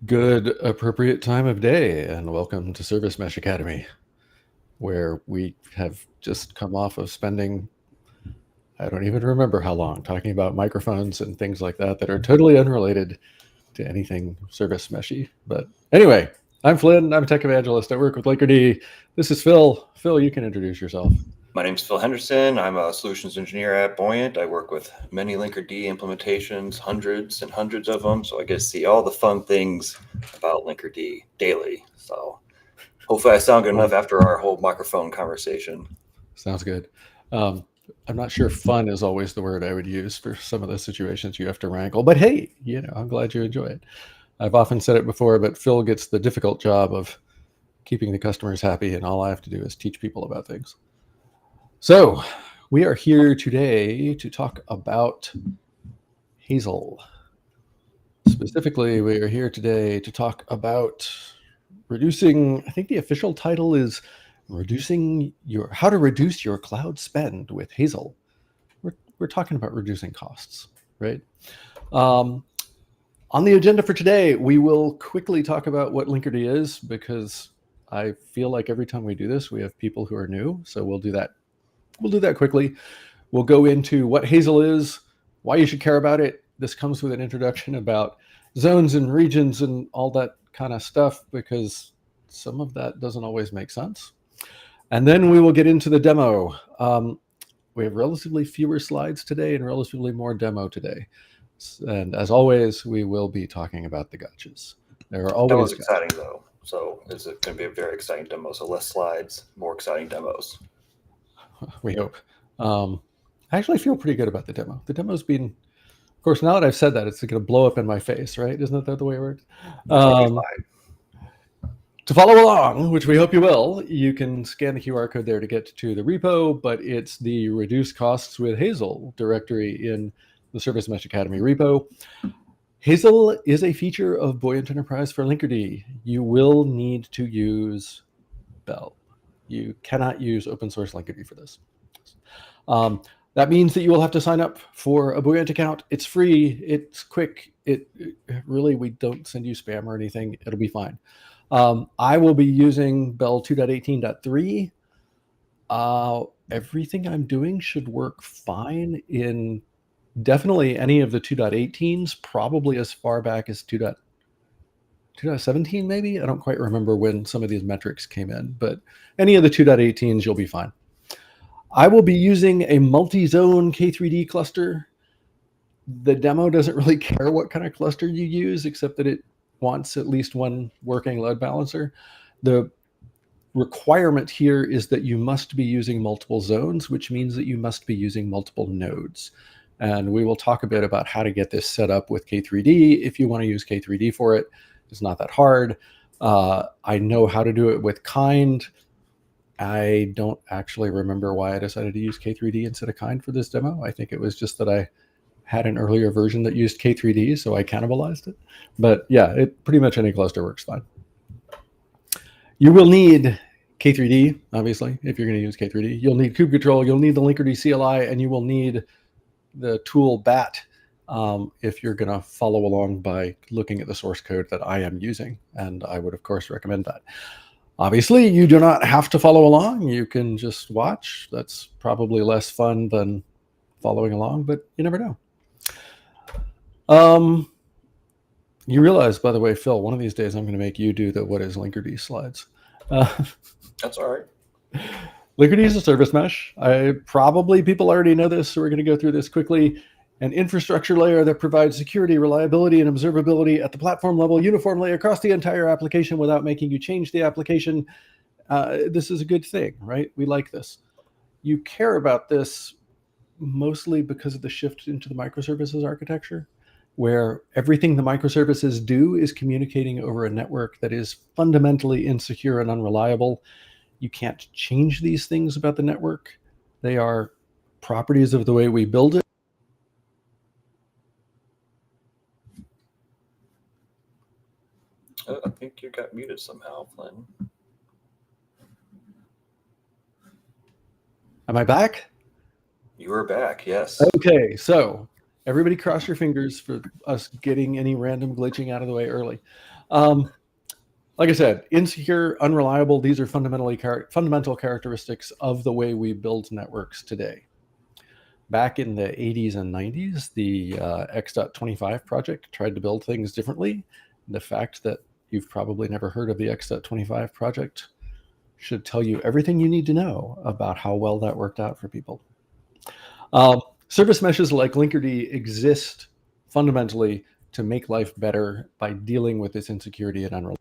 Good appropriate time of day, and welcome to Service Mesh Academy, where we have just come off of spending, I don't even remember how long, talking about microphones and things like that that are totally unrelated to anything service meshy. But anyway, I'm Flynn. I'm a tech evangelist. I work with Linkerd. This is Phil. Phil, you can introduce yourself. My name is Phil Henderson. I'm a solutions engineer at Buoyant. I work with many Linkerd implementations, hundreds and hundreds of them. So I get to see all the fun things about Linkerd daily. So hopefully I sound good enough after our whole microphone conversation. Sounds good. I'm not sure fun is always the word I would use for some of the situations you have to wrangle, but hey, I'm glad you enjoy it. I've often said it before, but Phil gets the difficult job of keeping the customers happy, and all I have to do is teach people about things. So we are here today to talk about HAZL. Specifically, we are here today to talk about reducing, I think the official title is how to reduce your cloud spend with HAZL. We're talking about reducing costs, right? On the agenda for today, we will quickly talk about what Linkerd is, because I feel like every time we do this, we have people who are new. So we'll do that. We'll do that quickly. We'll go into what HAZL is, why you should care about it. This comes with an introduction about zones and regions and all that kind of stuff, because some of that doesn't always make sense. And then we will get into the demo. We have relatively fewer slides today and relatively more demo today. And as always, we will be talking about the gotchas. There are always That was exciting though. So it's going to be a very exciting demo. So less slides, more exciting demos. We hope. I actually feel pretty good about the demo. The demo's been, of course, now that I've said that, it's going to blow up in my face, right? Isn't that the way it works? To follow along, which we hope you will, you can scan the QR code there to get to the repo, but it's the Reduce Costs with HAZL directory in the Service Mesh Academy repo. HAZL is a feature of Buoyant Enterprise for Linkerd. You will need to use Bell. You cannot use open source Linkerd for this. That means that you will have to sign up for a Buoyant account. It's free. It's quick. Really, we don't send you spam or anything. It'll be fine. I will be using Bell 2.18.3. Everything I'm doing should work fine in definitely any of the 2.18s, probably as far back as 2.17 maybe. I don't quite remember when some of these metrics came in, but any of the 2.18s, you'll be fine. I will be using a multi-zone K3D cluster. The demo doesn't really care what kind of cluster you use, except that it wants at least one working load balancer. The requirement here is that you must be using multiple zones, which means that you must be using multiple nodes. And we will talk a bit about how to get this set up with K3D. If you want to use K3D for it, it's not that hard. I know how to do it with Kind. I don't actually remember why I decided to use K3D instead of Kind for this demo. I think it was just that I had an earlier version that used K3D, so I cannibalized it. But yeah, pretty much any cluster works fine. You will need K3D, obviously, if you're going to use K3D. You'll need kubectl, you'll need the Linkerd CLI, and you will need the tool BAT if you're going to follow along by looking at the source code that I am using. And I would, of course, recommend that. Obviously, you do not have to follow along. You can just watch. That's probably less fun than following along, but you never know. You realize, by the way, Phil, one of these days I'm going to make you do the what is Linkerd slides. That's all right. Linkerd is a service mesh. People already know this, so we're going to go through this quickly. An infrastructure layer that provides security, reliability, and observability at the platform level uniformly across the entire application without making you change the application. This is a good thing, right? We like this. You care about this mostly because of the shift into the microservices architecture, where everything the microservices do is communicating over a network that is fundamentally insecure and unreliable. You can't change these things about the network. They are properties of the way we build it. I think you got muted somehow, Flynn. Am I back? You are back, yes. Okay, so Everybody cross your fingers for us getting any random glitching out of the way early. Like I said, insecure, unreliable, these are fundamental characteristics of the way we build networks today. Back in the 80s and 90s, the X.25 project tried to build things differently. The fact that you've probably never heard of the X.25 project should tell you everything you need to know about how well that worked out for people. Service meshes like Linkerd exist fundamentally to make life better by dealing with this insecurity and unreliability.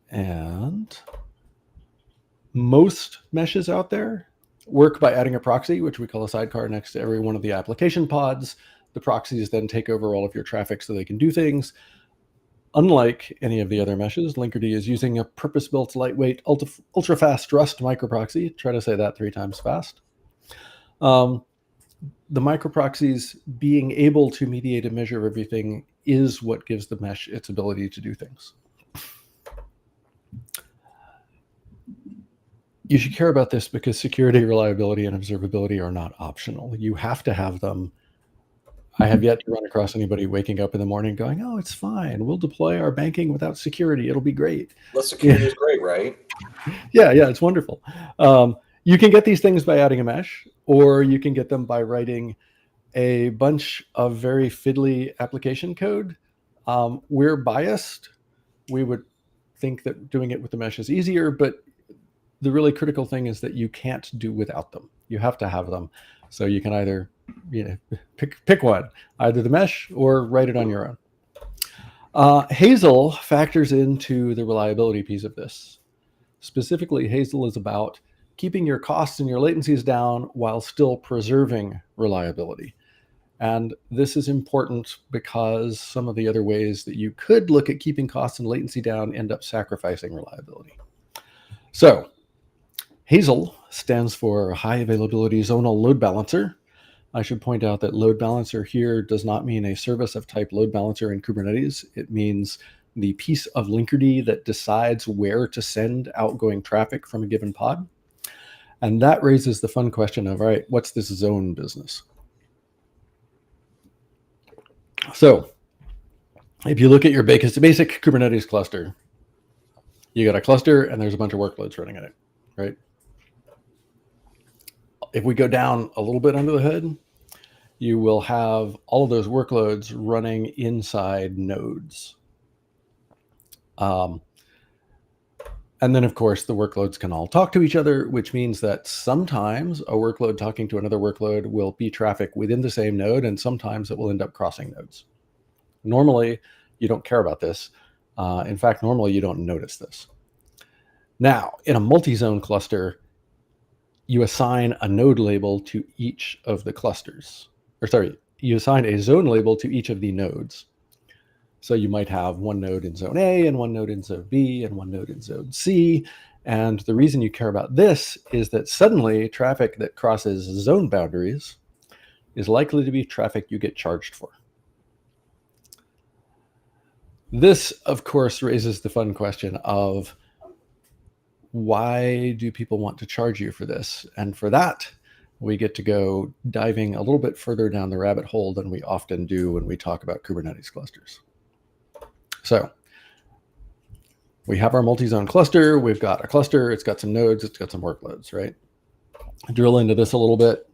And most meshes out there work by adding a proxy, which we call a sidecar, next to every one of the application pods. The proxies then take over all of your traffic so they can do things. Unlike any of the other meshes, Linkerd is using a purpose-built, lightweight, ultra-fast Rust microproxy. Try to say that 3 times fast. The microproxies being able to mediate and measure everything is what gives the mesh its ability to do things. You should care about this because security, reliability, and observability are not optional. You have to have them. I have yet to run across anybody waking up in the morning going, oh, it's fine. We'll deploy our banking without security. It'll be great. Less security is great, right? Yeah, it's wonderful. You can get these things by adding a mesh, or you can get them by writing a bunch of very fiddly application code. We're biased. We would think that doing it with the mesh is easier, but the really critical thing is that you can't do without them. You have to have them. So you can either pick one, either the mesh or write it on your own. HAZL factors into the reliability piece of this. Specifically, HAZL is about keeping your costs and your latencies down while still preserving reliability. And this is important because some of the other ways that you could look at keeping costs and latency down end up sacrificing reliability. So HAZL stands for High Availability Zonal Load Balancer. I should point out that load balancer here does not mean a service of type load balancer in Kubernetes. It means the piece of Linkerd that decides where to send outgoing traffic from a given pod. And that raises the fun question of, all right, what's this zone business? So if you look at your basic Kubernetes cluster, you got a cluster and there's a bunch of workloads running in it, right? If we go down a little bit under the hood, you will have all of those workloads running inside nodes. And then, of course, the workloads can all talk to each other, which means that sometimes a workload talking to another workload will be traffic within the same node, and sometimes it will end up crossing nodes. Normally, you don't care about this. In fact, normally you don't notice this. Now, in a multi-zone cluster, you assign a node label to each of the clusters. You assign a zone label to each of the nodes. So you might have one node in zone A and one node in zone B and one node in zone C. And the reason you care about this is that suddenly traffic that crosses zone boundaries is likely to be traffic you get charged for. This, of course, raises the fun question of why do people want to charge you for this? And for that, we get to go diving a little bit further down the rabbit hole than we often do when we talk about Kubernetes clusters. So we have our multi-zone cluster. We've got a cluster. It's got some nodes. It's got some workloads, right? Drill into this a little bit.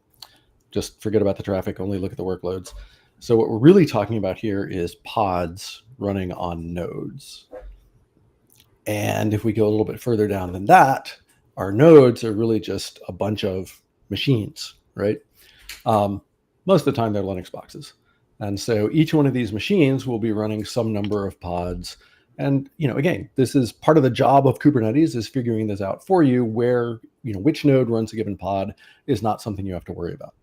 Just forget about the traffic. Only look at the workloads. So what we're really talking about here is pods running on nodes. And if we go a little bit further down than that, our nodes are really just a bunch of machines, right? Most of the time they're Linux boxes. And so each one of these machines will be running some number of pods. And, again, this is part of the job of Kubernetes, is figuring this out for you, where, which node runs a given pod is not something you have to worry about.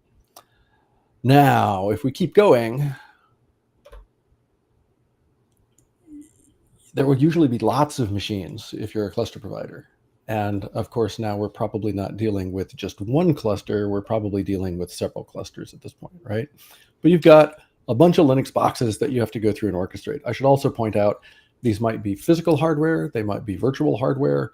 Now, if we keep going, there would usually be lots of machines if you're a cluster provider. And of course, now we're probably not dealing with just one cluster. We're probably dealing with several clusters at this point, right? But you've got a bunch of Linux boxes that you have to go through and orchestrate. I should also point out, these might be physical hardware. They might be virtual hardware.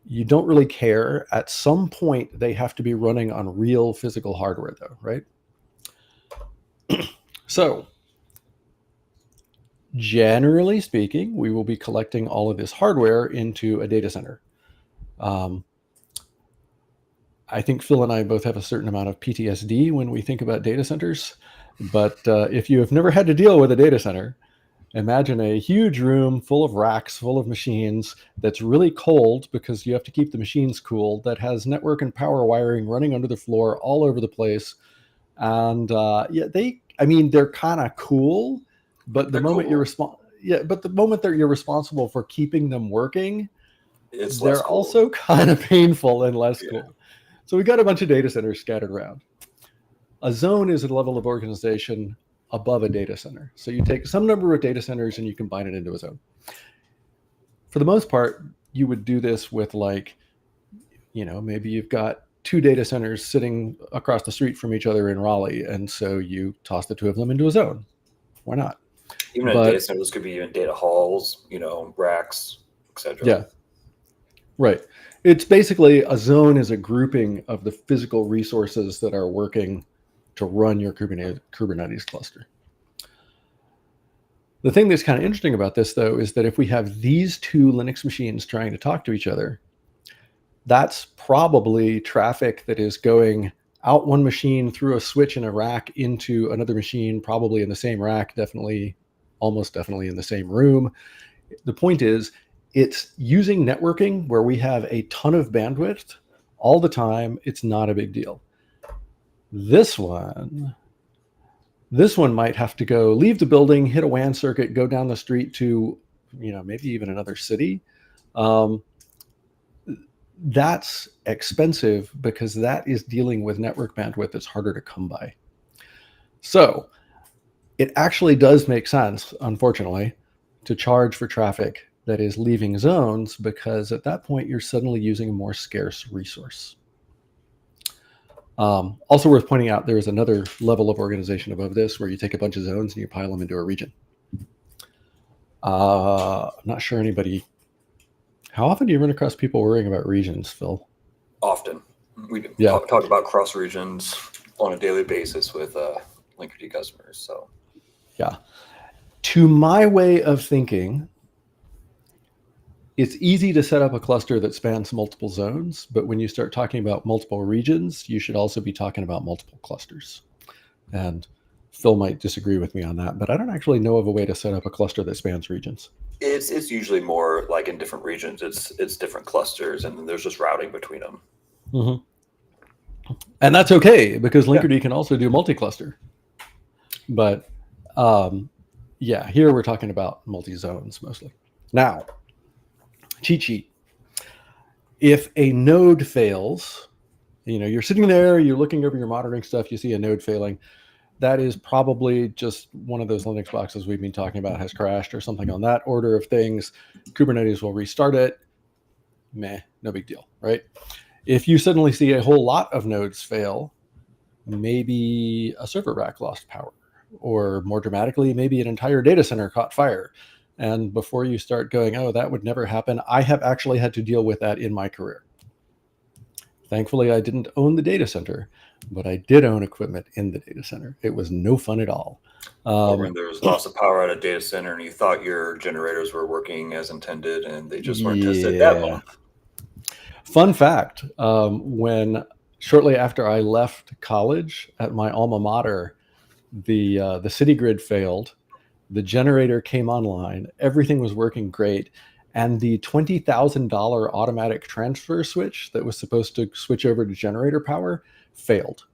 You don't really care. At some point, they have to be running on real physical hardware though, right? So, generally speaking, we will be collecting all of this hardware into a data center. I think Phil and I both have a certain amount of PTSD when we think about data centers. But if you have never had to deal with a data center, imagine a huge room full of racks, full of machines that's really cold because you have to keep the machines cool, that has network and power wiring running under the floor all over the place. And they're kind of cool, but They're cool. but the moment that you're responsible for keeping them working, It's less they're cool. also kind of painful and less Yeah. cool. So we got a bunch of data centers scattered around. A zone is a level of organization above a data center. So you take some number of data centers and you combine it into a zone. For the most part, you would do this with maybe you've got two data centers sitting across the street from each other in Raleigh. And so you toss the two of them into a zone. Why not? Even a data But center, this could be even data halls, racks, etc. yeah, right. It's basically a zone is a grouping of the physical resources that are working to run your Kubernetes cluster. The thing that's kind of interesting about this, though, is that if we have these two Linux machines trying to talk to each other, that's probably traffic that is going out one machine through a switch in a rack into another machine, probably in the same rack, almost definitely in the same room. The point is, it's using networking where we have a ton of bandwidth all the time. It's not a big deal. This one might have to go leave the building, hit a WAN circuit, go down the street to, maybe even another city. That's expensive because that is dealing with network bandwidth that's harder to come by. So it actually does make sense, unfortunately, to charge for traffic that is leaving zones, because at that point you're suddenly using a more scarce resource. Also worth pointing out, there is another level of organization above this where you take a bunch of zones and you pile them into a region. I'm not sure how often do you run across people worrying about regions, Phil? Often. We Yeah. talk about cross regions on a daily basis with Linkerd customers. So Yeah. To my way of thinking, it's easy to set up a cluster that spans multiple zones, but when you start talking about multiple regions, you should also be talking about multiple clusters. And Phil might disagree with me on that, but I don't actually know of a way to set up a cluster that spans regions. it's usually more like in different regions, it's different clusters, and then there's just routing between them. Mm-hmm. And that's okay, because Yeah. Linkerd can also do multi-cluster. But here we're talking about multi-zones mostly. Now, cheat sheet. If a node fails, you're sitting there, you're looking over your monitoring stuff, you see a node failing. That is probably just one of those Linux boxes we've been talking about has crashed or something on that order of things. Kubernetes will restart it. Meh, no big deal, right? If you suddenly see a whole lot of nodes fail, maybe a server rack lost power, or more dramatically, maybe an entire data center caught fire. And before you start going, oh, that would never happen, I have actually had to deal with that in my career. Thankfully, I didn't own the data center, but I did own equipment in the data center. It was no fun at all. Or when there's loss of power at a data center and you thought your generators were working as intended and they just weren't tested that month. Fun fact, when shortly after I left college at my alma mater, the city grid failed, the generator came online, everything was working great, and the $20,000 automatic transfer switch that was supposed to switch over to generator power failed.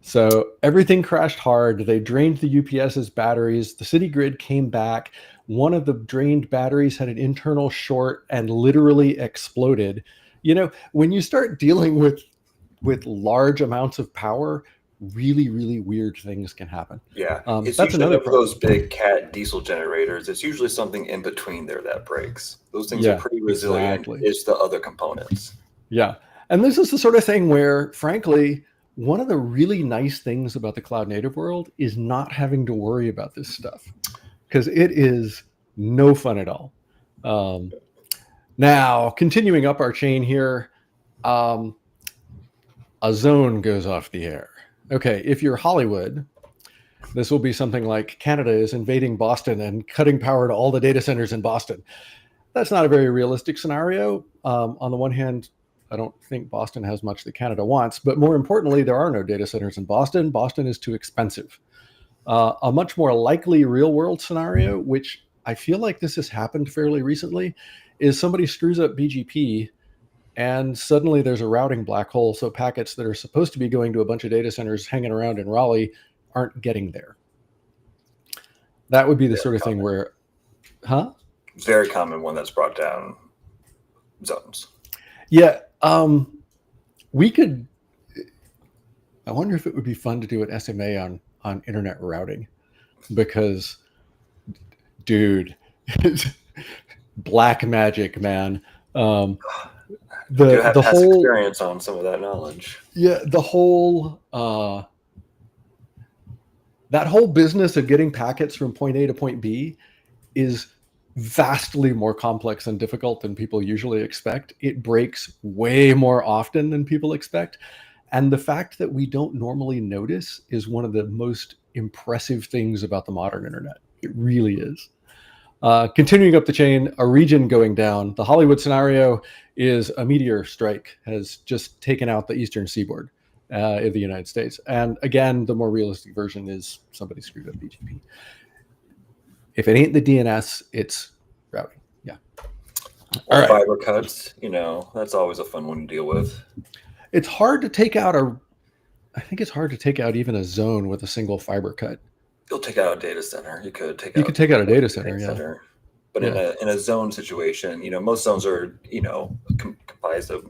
So everything crashed hard. They drained the UPS's batteries. The city grid came back. One of the drained batteries had an internal short and literally exploded. When you start dealing with large amounts of power, really, really weird things can happen. Yeah, it's That's usually another for those big cat diesel generators. It's usually something in between there that breaks. Those things are pretty resilient. Exactly. It's the other components. Yeah. And this is the sort of thing where, frankly, one of the really nice things about the cloud native world is not having to worry about this stuff, because it is no fun at all. Now, continuing up our chain here, a zone goes off the air. Okay, if you're Hollywood, this will be something like Canada is invading Boston and cutting power to all the data centers in Boston. That's not a very realistic scenario. On the one hand, I don't think Boston has much that Canada wants, but more importantly, there are no data centers in Boston. Boston is too expensive. A much more likely real world scenario, which I feel like this has happened fairly recently, is somebody screws up BGP and suddenly there's a routing black hole. So packets that are supposed to be going to a bunch of data centers hanging around in Raleigh aren't getting there. That would be the sort of thing where, Very common one that's brought down zones. Yeah. We could, I wonder if it would be fun to do an SMA on internet routing, because dude, black magic, man. The whole experience on some of that knowledge. Yeah, the whole that whole business of getting packets from point A to point B is vastly more complex and difficult than people usually expect. It breaks way more often than people expect. And the fact that we don't normally notice is one of the most impressive things about the modern internet. It really is. Continuing up the chain, a region going down. The Hollywood scenario is a meteor strike has just taken out the eastern seaboard in the United States. And again, the more realistic version is somebody screwed up BGP. If it ain't the DNS, it's routing. Yeah. Or fiber cuts, that's always a fun one to deal with. It's hard to take out I think it's hard to take out even a zone with a single fiber cut. You'll take out a data center. You could take out a data center, yeah. But in a zone situation, most zones are, comprised of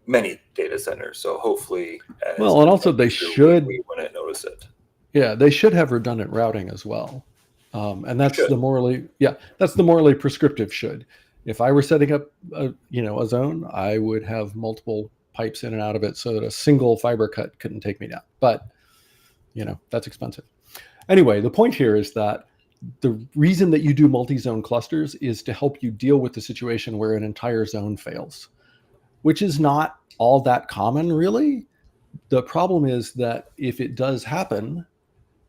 many data centers. So hopefully, and also they should, we wouldn't notice it. Yeah, they should have redundant routing as well. And that's the morally prescriptive should. If I were setting up a zone, I would have multiple pipes in and out of it so that a single fiber cut couldn't take me down. But, that's expensive. Anyway, the point here is that the reason that you do multi-zone clusters is to help you deal with the situation where an entire zone fails, which is not all that common, really. The problem is that if it does happen,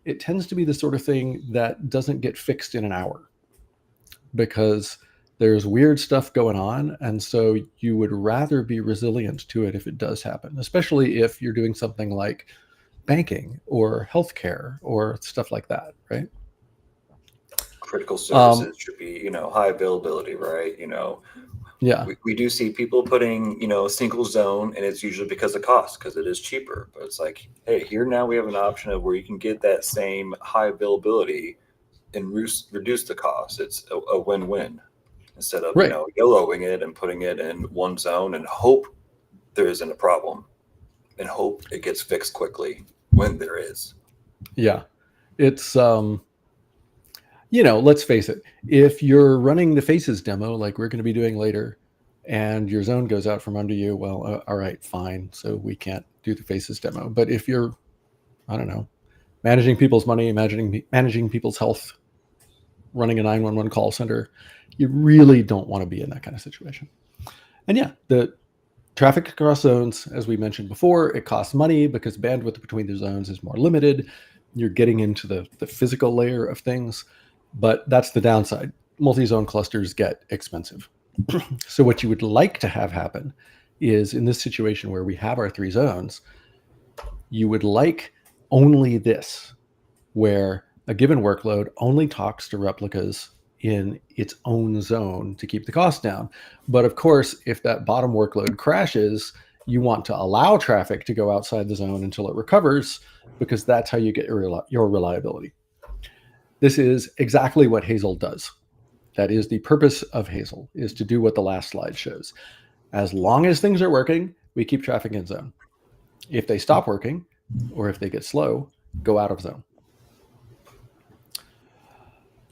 it tends to be the sort of thing that doesn't get fixed in an hour because there's weird stuff going on. And so you would rather be resilient to it if it does happen, especially if you're doing something like banking or healthcare or stuff like that, right? Critical services should be, high availability, right? Yeah. We do see people putting, a single zone, and it's usually because of cost, because it is cheaper. But it's like, hey, here now we have an option of where you can get that same high availability and reduce the cost. It's a win-win instead of, YOLOing it and putting it in one zone and hope there isn't a problem and hope it gets fixed quickly when there is. Yeah. It's, let's face it, if you're running the faces demo, like we're going to be doing later, and your zone goes out from under you, well, all right, fine. So we can't do the faces demo. But if you're, I don't know, managing people's money, managing people's health, running a 911 call center, you really don't want to be in that kind of situation. And yeah, the traffic across zones, as we mentioned before, it costs money because bandwidth between the zones is more limited. You're getting into the physical layer of things, but that's the downside. Multi-zone clusters get expensive. So what you would like to have happen is in this situation where we have our 3 zones, you would like only this, where a given workload only talks to replicas in its own zone to keep the cost down. But of course, if that bottom workload crashes, you want to allow traffic to go outside the zone until it recovers, because that's how you get your reliability. This is exactly what HAZL does. That is the purpose of HAZL, is to do what the last slide shows. As long as things are working, we keep traffic in zone. If they stop working, or if they get slow, go out of zone.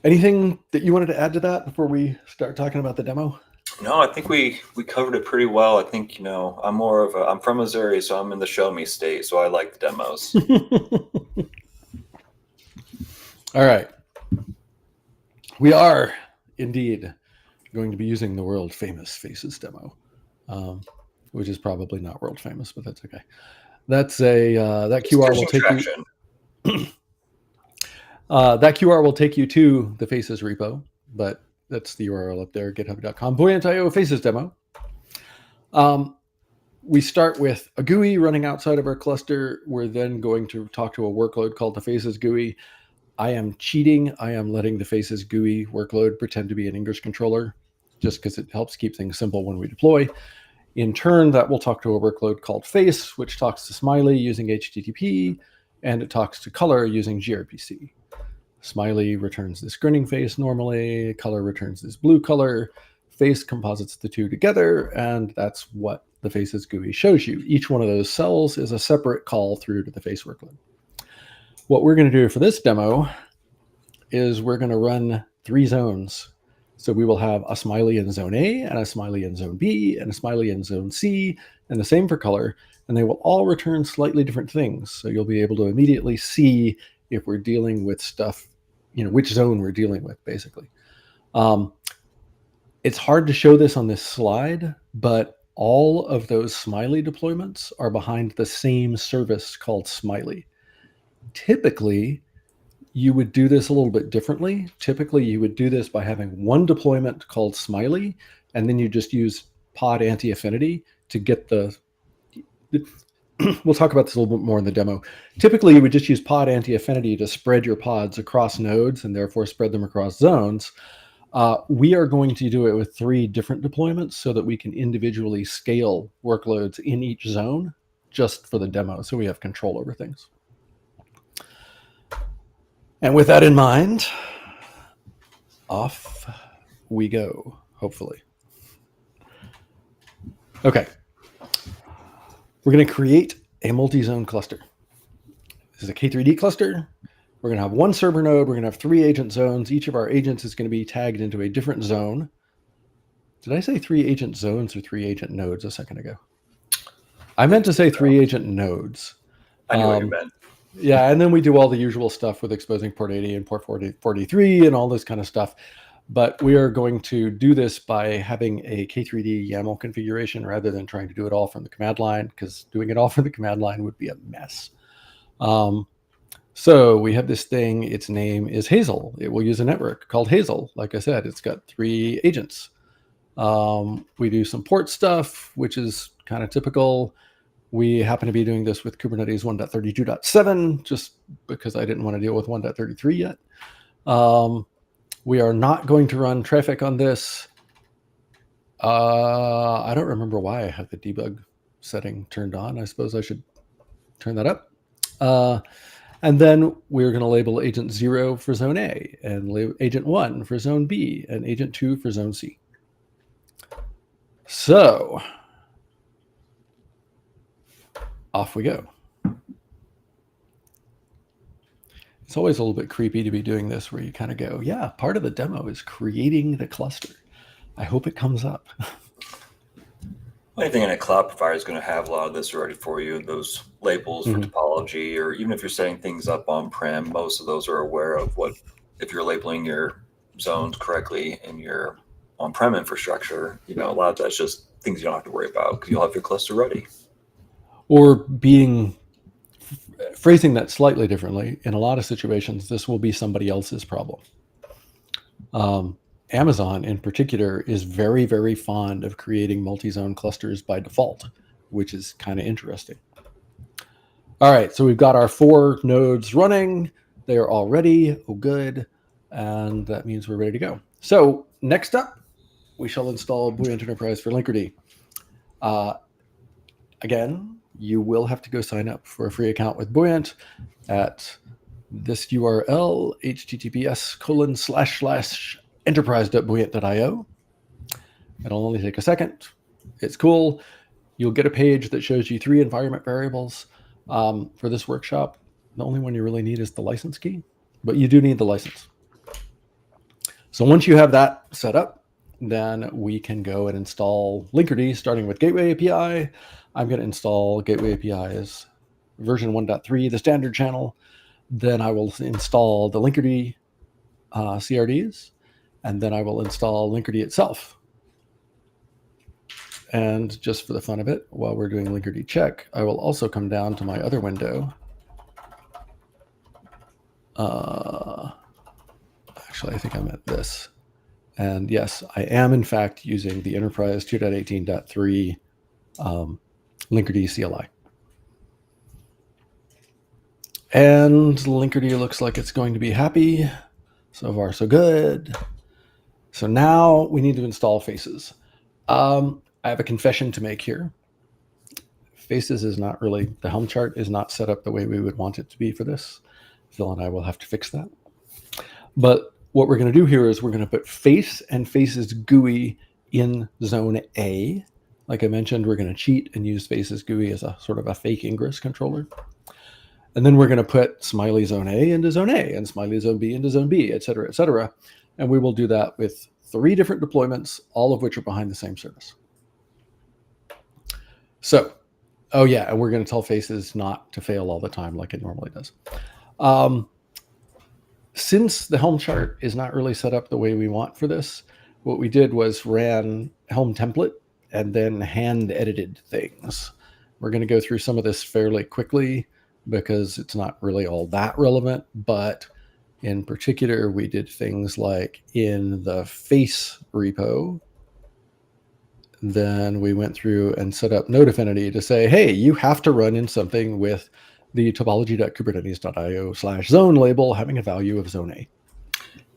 Anything that you wanted to add to that before we start talking about the demo? No, I think we covered it pretty well. I think, I'm from Missouri, so I'm in the show me state, so I like the demos. All right. We are indeed going to be using the world famous faces demo, which is probably not world famous, but that's okay. That's that QR will take you. Traction. That QR will take you to the Faces repo, but that's the URL up there, github.com. Buoyant.io Faces demo. We start with a GUI running outside of our cluster. We're then going to talk to a workload called the Faces GUI. I am cheating. I am letting the Faces GUI workload pretend to be an English controller, just because it helps keep things simple when we deploy. In turn, that will talk to a workload called Face, which talks to Smiley using HTTP, and it talks to Color using gRPC. Smiley returns this grinning face normally, Color returns this blue color, Face composites the two together, and that's what the Faces GUI shows you. Each one of those cells is a separate call through to the Face workload. What we're going to do for this demo is we're going to run 3 zones. So we will have a Smiley in zone A, and a Smiley in zone B, and a Smiley in zone C, and the same for Color, and they will all return slightly different things. So you'll be able to immediately see if we're dealing with stuff, which zone we're dealing with, basically. It's hard to show this on this slide, but all of those Smiley deployments are behind the same service called Smiley. Typically, you would do this a little bit differently. Typically, you would do this by having one deployment called Smiley, and then you just use pod anti-affinity to get we'll talk about this a little bit more in the demo. Typically, you would just use pod anti-affinity to spread your pods across nodes and therefore spread them across zones. We are going to do it with 3 different deployments so that we can individually scale workloads in each zone just for the demo, so we have control over things. And with that in mind, off we go, hopefully. Okay. We're going to create a multi-zone cluster. This is a K3D cluster. We're going to have 1 server node. We're going to have 3 agent zones. Each of our agents is going to be tagged into a different zone. Did I say 3 agent zones or 3 agent nodes a second ago? I meant to say 3 agent nodes. I knew what you meant. Yeah, and then we do all the usual stuff with exposing port 80 and port 43 and all this kind of stuff. But we are going to do this by having a K3D YAML configuration rather than trying to do it all from the command line, because doing it all from the command line would be a mess. So we have this thing. Its name is HAZL. It will use a network called HAZL. Like I said, it's got 3 agents. We do some port stuff, which is kind of typical. We happen to be doing this with Kubernetes 1.32.7, just because I didn't want to deal with 1.33 yet. We are not going to run traffic on this. I don't remember why I have the debug setting turned on. I suppose I should turn that up. And then we're going to label agent 0 for zone A, and agent 1 for zone B, and agent 2 for zone C. So off we go. It's always a little bit creepy to be doing this where you kind of go, yeah, part of the demo is creating the cluster. I hope it comes up. Anything in a cloud provider is going to have a lot of this already for you. Those labels for topology, or even if you're setting things up on-prem, most of those are aware of what, if you're labeling your zones correctly in your on-prem infrastructure, a lot of that's just things you don't have to worry about because you'll have your cluster ready. Or phrasing that slightly differently, in a lot of situations, this will be somebody else's problem. Amazon, in particular, is very, very fond of creating multi-zone clusters by default, which is kind of interesting. All right, so we've got our 4 nodes running. They are all ready. Oh, good. And that means we're ready to go. So next up, we shall install Buoyant Enterprise for Linkerd. Again, you will have to go sign up for a free account with Buoyant at this URL, https://enterprise.buoyant.io. It'll only take a second. It's cool. You'll get a page that shows you 3 environment variables. For this workshop, the only one you really need is the license key, but you do need the license. So once you have that set up, then we can go and install Linkerd, starting with Gateway API. I'm going to install Gateway API as version 1.3, the standard channel. Then I will install the Linkerd CRDs, and then I will install Linkerd itself. And just for the fun of it, while we're doing Linkerd check, I will also come down to my other window. Actually, I think I'm at this. And yes, I am in fact using the Enterprise 2.18.3 Linkerd CLI. And Linkerd looks like it's going to be happy. So far, so good. So now we need to install Faces. I have a confession to make here. Faces is not really, the Helm chart is not set up the way we would want it to be for this. Phil and I will have to fix that. But what we're going to do here is we're going to put Face and Faces GUI in zone A. Like I mentioned, we're going to cheat and use Faces GUI as a sort of a fake ingress controller. And then we're going to put Smiley Zone A into Zone A and Smiley Zone B into Zone B, et cetera, et cetera. And we will do that with 3 different deployments, all of which are behind the same service. So, oh yeah, and we're going to tell Faces not to fail all the time like it normally does. Since the Helm chart is not really set up the way we want for this, what we did was ran Helm template and then hand edited things. We're going to go through some of this fairly quickly because it's not really all that relevant, but in particular, we did things like in the face repo, then we went through and set up node affinity to say, hey, you have to run in something with the topology.kubernetes.io/zone label having a value of zone A.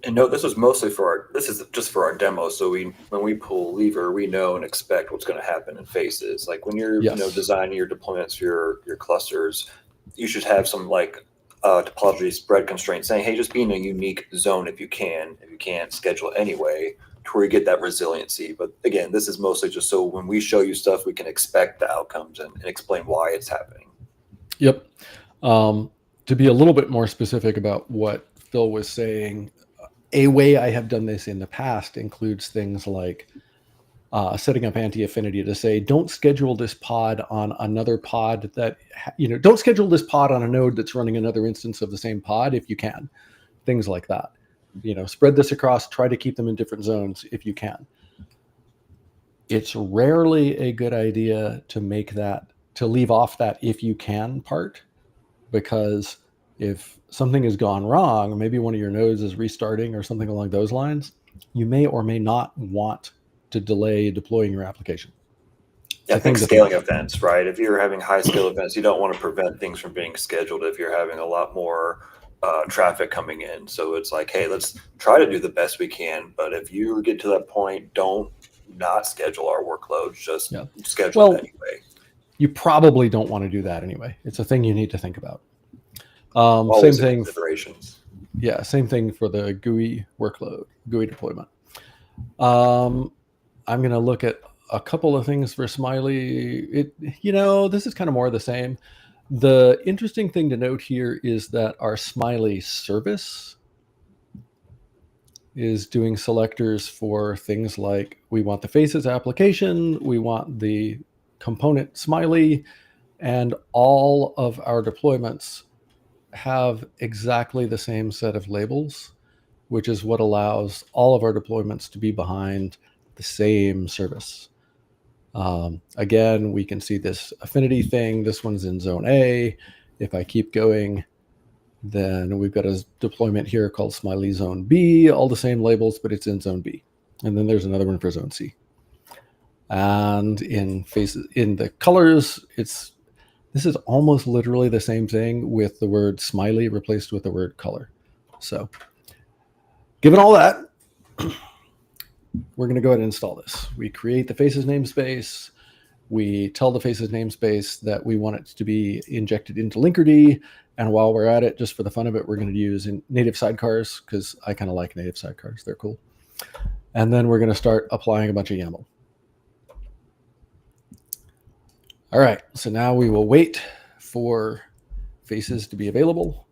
And no, this is mostly this is just for our demo. So when we pull lever, we know and expect what's going to happen in Faces. Like when you're designing your deployments for your clusters, you should have some like topology spread constraints saying, hey, just be in a unique zone if you can. If you can't, schedule anyway to where you get that resiliency. But again, this is mostly just so when we show you stuff, we can expect the outcomes and explain why it's happening. Yep. To be a little bit more specific about what Phil was saying, a way I have done this in the past includes things like setting up anti-affinity to say, don't schedule this pod on another pod that, don't schedule this pod on a node that's running another instance of the same pod if you can. Things like that. Spread this across, try to keep them in different zones if you can. It's rarely a good idea to leave off that if you can part, because if something has gone wrong, maybe one of your nodes is restarting or something along those lines, you may or may not want to delay deploying your application. Yeah, I think scaling events, right? If you're having high scale events, you don't want to prevent things from being scheduled if you're having a lot more traffic coming in. So it's like, hey, let's try to do the best we can. But if you get to that point, don't not schedule our workloads, just schedule it anyway. You probably don't want to do that anyway. It's a thing you need to think about. Same thing. Considerations. Yeah, same thing for the GUI workload, GUI deployment. I'm going to look at a couple of things for Smiley. This is kind of more of the same. The interesting thing to note here is that our Smiley service is doing selectors for things like we want the Faces application, we want the component Smiley, and all of our deployments have exactly the same set of labels, which is what allows all of our deployments to be behind the same service. Again, we can see this affinity thing. This one's in zone A. If I keep going, then we've got a deployment here called Smiley Zone B, all the same labels, but it's in zone B. And then there's another one for zone C. And in the colors, this is almost literally the same thing with the word Smiley replaced with the word color. So given all that, we're going to go ahead and install this. We create the Faces namespace. We tell the Faces namespace that we want it to be injected into Linkerd. And while we're at it, just for the fun of it, we're going to use native sidecars because I kind of like native sidecars. They're cool. And then we're going to start applying a bunch of YAML. All right, so now we will wait for Faces to be available.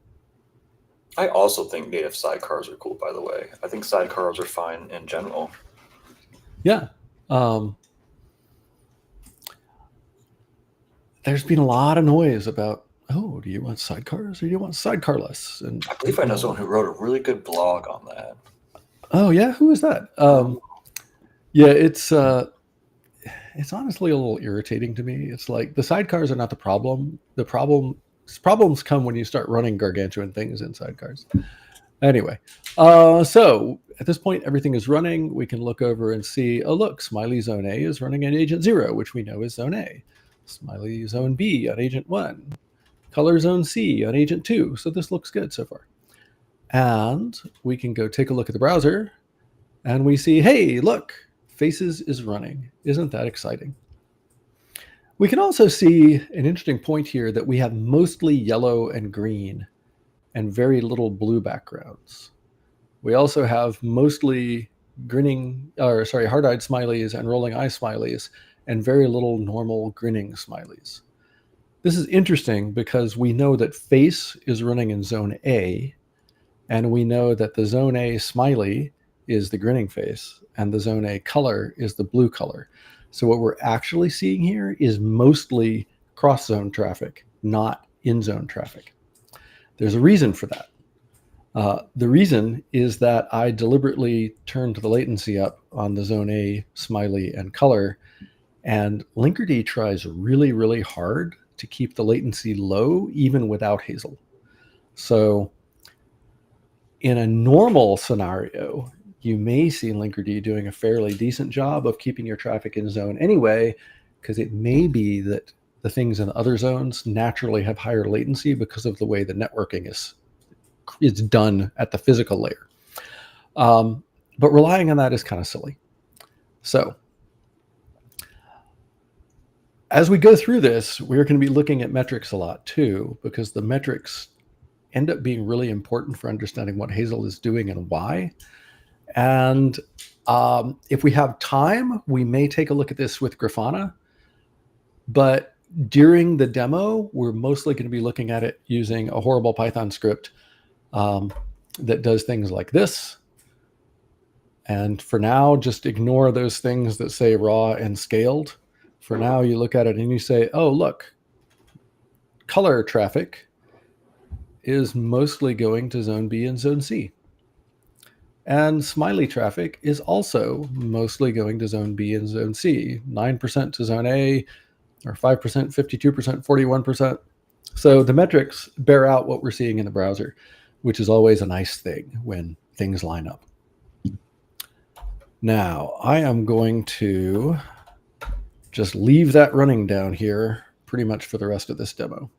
I also think native sidecars are cool, by the way. I think sidecars are fine in general. Yeah. There's been a lot of noise about, do you want sidecars or do you want sidecarless? And I believe I know someone who wrote a really good blog on that. Oh, yeah? Who is that? Yeah, it's it's honestly a little irritating to me. It's like the sidecars are not the problem. Problems come when you start running gargantuan things in sidecars. Anyway, so at this point, everything is running. We can look over and see, oh, look, Smiley Zone A is running at agent 0, which we know is Zone A. Smiley Zone B on agent 1. Color Zone C on agent 2. So this looks good so far. And we can go take a look at the browser, and we see, hey, look, Faces is running. Isn't that exciting? We can also see an interesting point here that we have mostly yellow and green and very little blue backgrounds. We also have mostly hard-eyed smileys and rolling eye smileys and very little normal grinning smileys. This is interesting because we know that face is running in zone A, and we know that the zone A smiley is the grinning face and the zone A color is the blue color. So what we're actually seeing here is mostly cross-zone traffic, not in-zone traffic. There's a reason for that. The reason is that I deliberately turned the latency up on the zone A smiley and color, and Linkerd tries really, really hard to keep the latency low even without HAZL. So in a normal scenario, you may see Linkerd doing a fairly decent job of keeping your traffic in zone anyway, because it may be that the things in other zones naturally have higher latency because of the way the networking is done at the physical layer. But relying on that is kind of silly. So as we go through this, we're going to be looking at metrics a lot too, because the metrics end up being really important for understanding what HAZL is doing and why. And if we have time, we may take a look at this with Grafana. But during the demo, we're mostly going to be looking at it using a horrible Python script that does things like this. And for now, just ignore those things that say raw and scaled. For now, you look at it and you say, oh, look, color traffic is mostly going to zone B and zone C. And smiley traffic is also mostly going to zone B and zone C, 9% to zone A, or 5%, 52%, 41%. So the metrics bear out what we're seeing in the browser, which is always a nice thing when things line up. Now, I am going to just leave that running down here pretty much for the rest of this demo.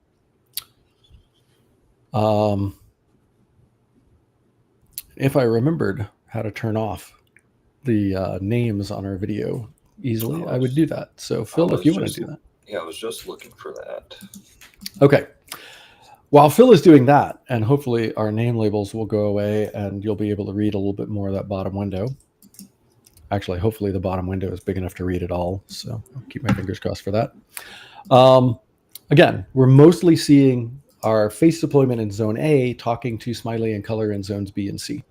If I remembered how to turn off the names on our video easily, I would do that. So Phil, if you want to do that. Yeah, I was just looking for that. Okay. While Phil is doing that, and hopefully our name labels will go away and you'll be able to read a little bit more of that bottom window. Actually, hopefully the bottom window is big enough to read it all. So I'll keep my fingers crossed for that. Again, we're mostly seeing our face deployment in zone A talking to smiley and color in zones B and C.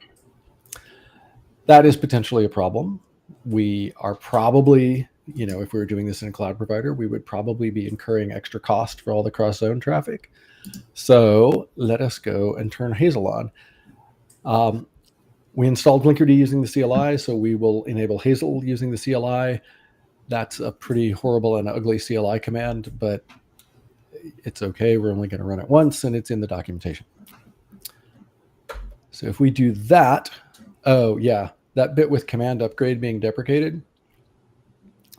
That is potentially a problem. We are probably, if we were doing this in a cloud provider, we would probably be incurring extra cost for all the cross-zone traffic. So let us go and turn HAZL on. We installed Linkerd using the CLI, so we will enable HAZL using the CLI. That's a pretty horrible and ugly CLI command, but it's okay. We're only going to run it once, and it's in the documentation. So if we do that, oh yeah, that bit with command upgrade being deprecated,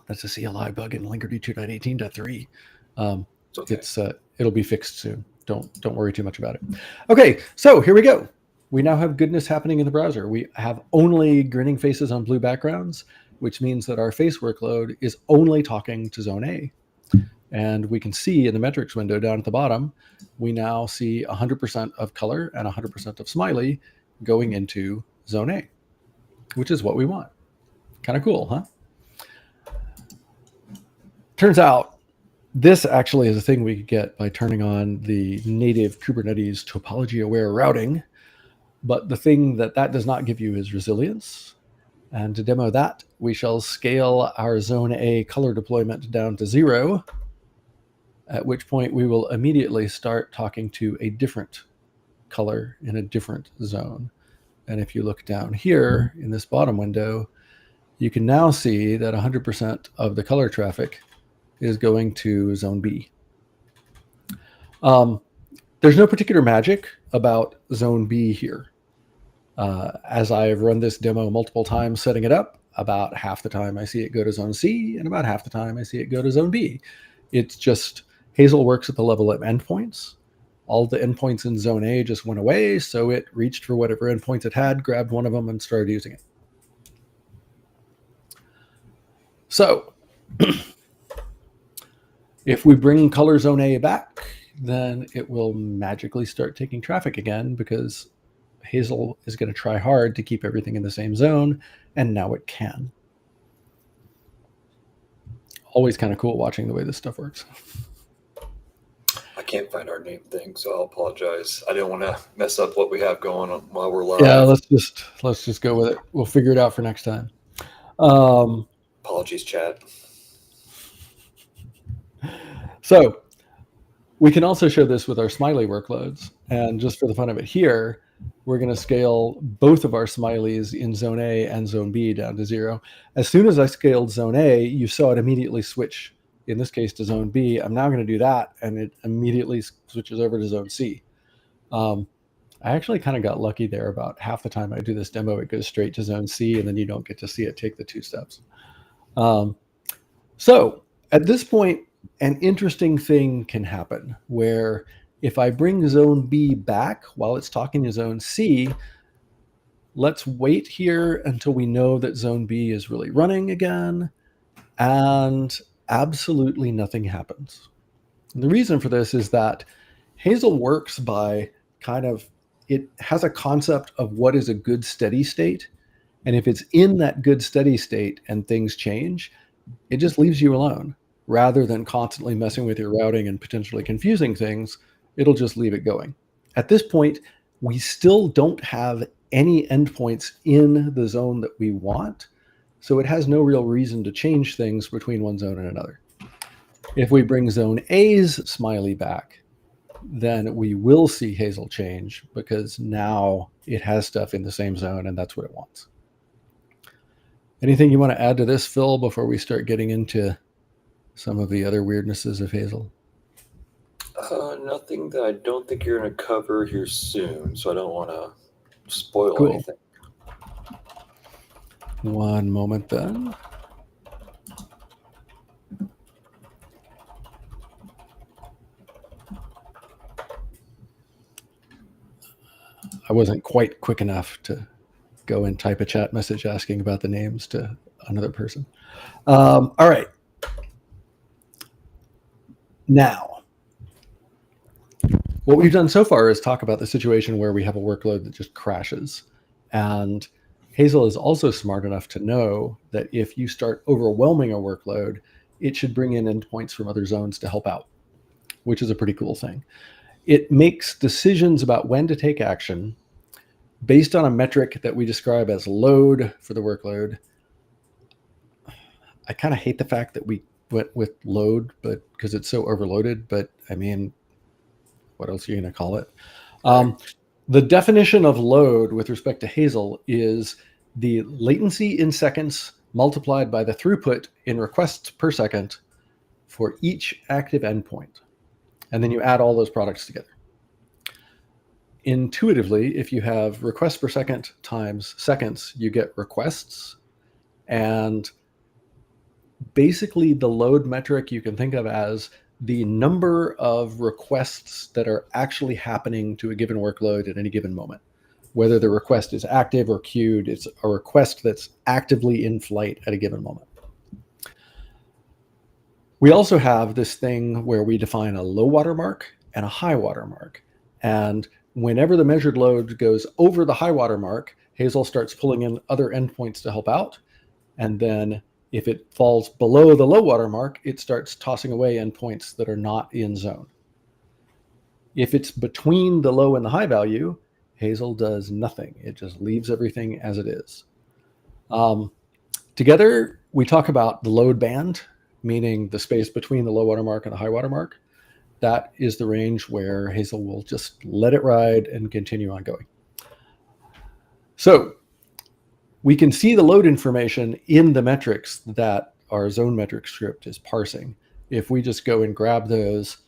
that's a CLI bug in Linkerd 2.18.3. Okay. It'll be fixed soon. Don't worry too much about it. Okay, so here we go. We now have goodness happening in the browser. We have only grinning faces on blue backgrounds, which means that our face workload is only talking to zone A. And we can see in the metrics window down at the bottom, we now see 100% of color and 100% of smiley going into zone A, which is what we want. Kind of cool, huh? Turns out this actually is a thing we could get by turning on the native Kubernetes topology-aware routing. But the thing that does not give you is resilience. And to demo that, we shall scale our zone A color deployment down to 0, at which point we will immediately start talking to a different color in a different zone. And if you look down here in this bottom window, you can now see that 100% of the color traffic is going to zone B. There's no particular magic about zone B here. As I've run this demo multiple times setting it up, about half the time I see it go to zone C, and about half the time I see it go to zone B. It's just HAZL works at the level of endpoints. All the endpoints in zone A just went away, so it reached for whatever endpoints it had, grabbed one of them, and started using it. So if we bring color zone A back, then it will magically start taking traffic again, because HAZL is going to try hard to keep everything in the same zone, and now it can. Always kind of cool watching the way this stuff works. I can't find our name thing, so I'll apologize. I didn't want to mess up what we have going on while we're live. Yeah, let's just go with it. We'll figure it out for next time. Apologies, chat. So we can also show this with our Smiley workloads. And just for the fun of it here, we're going to scale both of our smileys in zone A and zone B down to 0. As soon as I scaled zone A, you saw it immediately switch, in this case, to zone B. I'm now going to do that, and it immediately switches over to zone C. I actually kind of got lucky there. About half the time I do this demo, it goes straight to zone C, and then you don't get to see it take the 2 steps. So at this point, an interesting thing can happen where if I bring zone B back while it's talking to zone C, let's wait here until we know that zone B is really running again, and absolutely nothing happens. And the reason for this is that HAZL works by it has a concept of what is a good steady state. And if it's in that good steady state and things change, it just leaves you alone. Rather than constantly messing with your routing and potentially confusing things, it'll just leave it going. At this point, we still don't have any endpoints in the zone that we want, so it has no real reason to change things between one zone and another. If we bring zone A's smiley back, then we will see HAZL change, because now it has stuff in the same zone, and that's what it wants. Anything you want to add to this, Phil, before we start getting into some of the other weirdnesses of HAZL? Nothing that I don't think you're going to cover here soon, so I don't want to spoil anything. One moment then. I wasn't quite quick enough to go and type a chat message asking about the names to another person. All right. Now, what we've done so far is talk about the situation where we have a workload that just crashes. And HAZL is also smart enough to know that if you start overwhelming a workload, it should bring in endpoints from other zones to help out, which is a pretty cool thing. It makes decisions about when to take action based on a metric that we describe as load for the workload. I kind of hate the fact that we went with load, but because it's so overloaded, but I mean, what else are you going to call it? The definition of load with respect to HAZL is the latency in seconds multiplied by the throughput in requests per second for each active endpoint. And then you add all those products together. Intuitively, if you have requests per second times seconds, you get requests. And basically the load metric you can think of as the number of requests that are actually happening to a given workload at any given moment. Whether the request is active or queued, it's a request that's actively in flight at a given moment. We also have this thing where we define a low water mark and a high water mark. And whenever the measured load goes over the high water mark, HAZL starts pulling in other endpoints to help out. And then if it falls below the low water mark, it starts tossing away endpoints that are not in zone. If it's between the low and the high value, HAZL does nothing. It just leaves everything as it is. Together, we talk about the load band, meaning the space between the low water mark and the high water mark. That is the range where HAZL will just let it ride and continue on going. So We can see the load information in the metrics that our zone metric script is parsing. If we just go and grab those,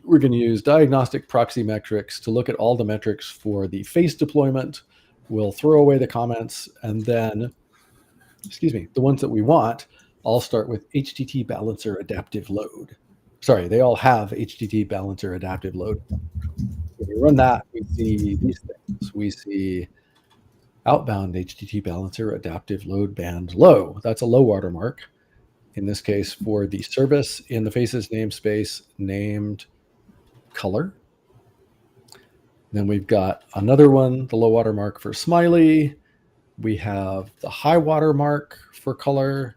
we're going to use diagnostic proxy metrics to look at all the metrics for the face deployment. We'll throw away the comments, and then, the ones that we want all start with HTT balancer adaptive load. Sorry, they all have HTT balancer adaptive load. When we run that, we see these things. We see outbound HTT balancer adaptive load band low. That's a low watermark. In this case, for the service in the faces namespace named color. Then we've got another one, the low watermark for smiley. We have the high watermark for color.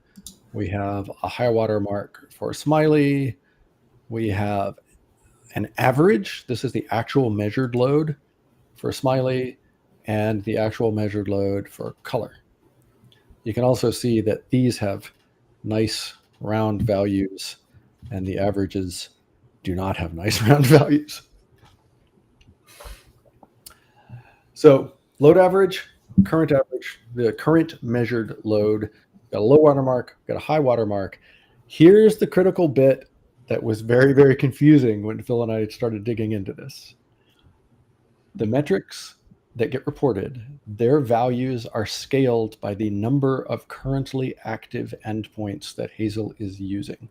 We have a high watermark for smiley. We have an average. This is the actual measured load for smiley and the actual measured load for color. You can also see that these have nice round values and the averages do not have nice round values. So load average, the current measured load, got a low watermark, got a high watermark. Here's the critical bit that was very, very confusing when Phil and I started digging into this. The metrics that get reported, their values are scaled by the number of currently active endpoints that HAZL is using.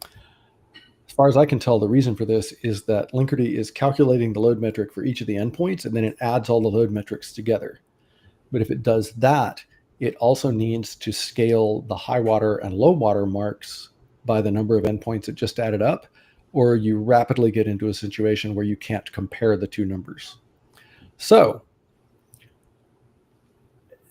As far as I can tell, the reason for this is that Linkerd is calculating the load metric for each of the endpoints, and then it adds all the load metrics together. But if it does that, it also needs to scale the high water and low water marks by the number of endpoints it just added up, or you rapidly get into a situation where you can't compare the two numbers. So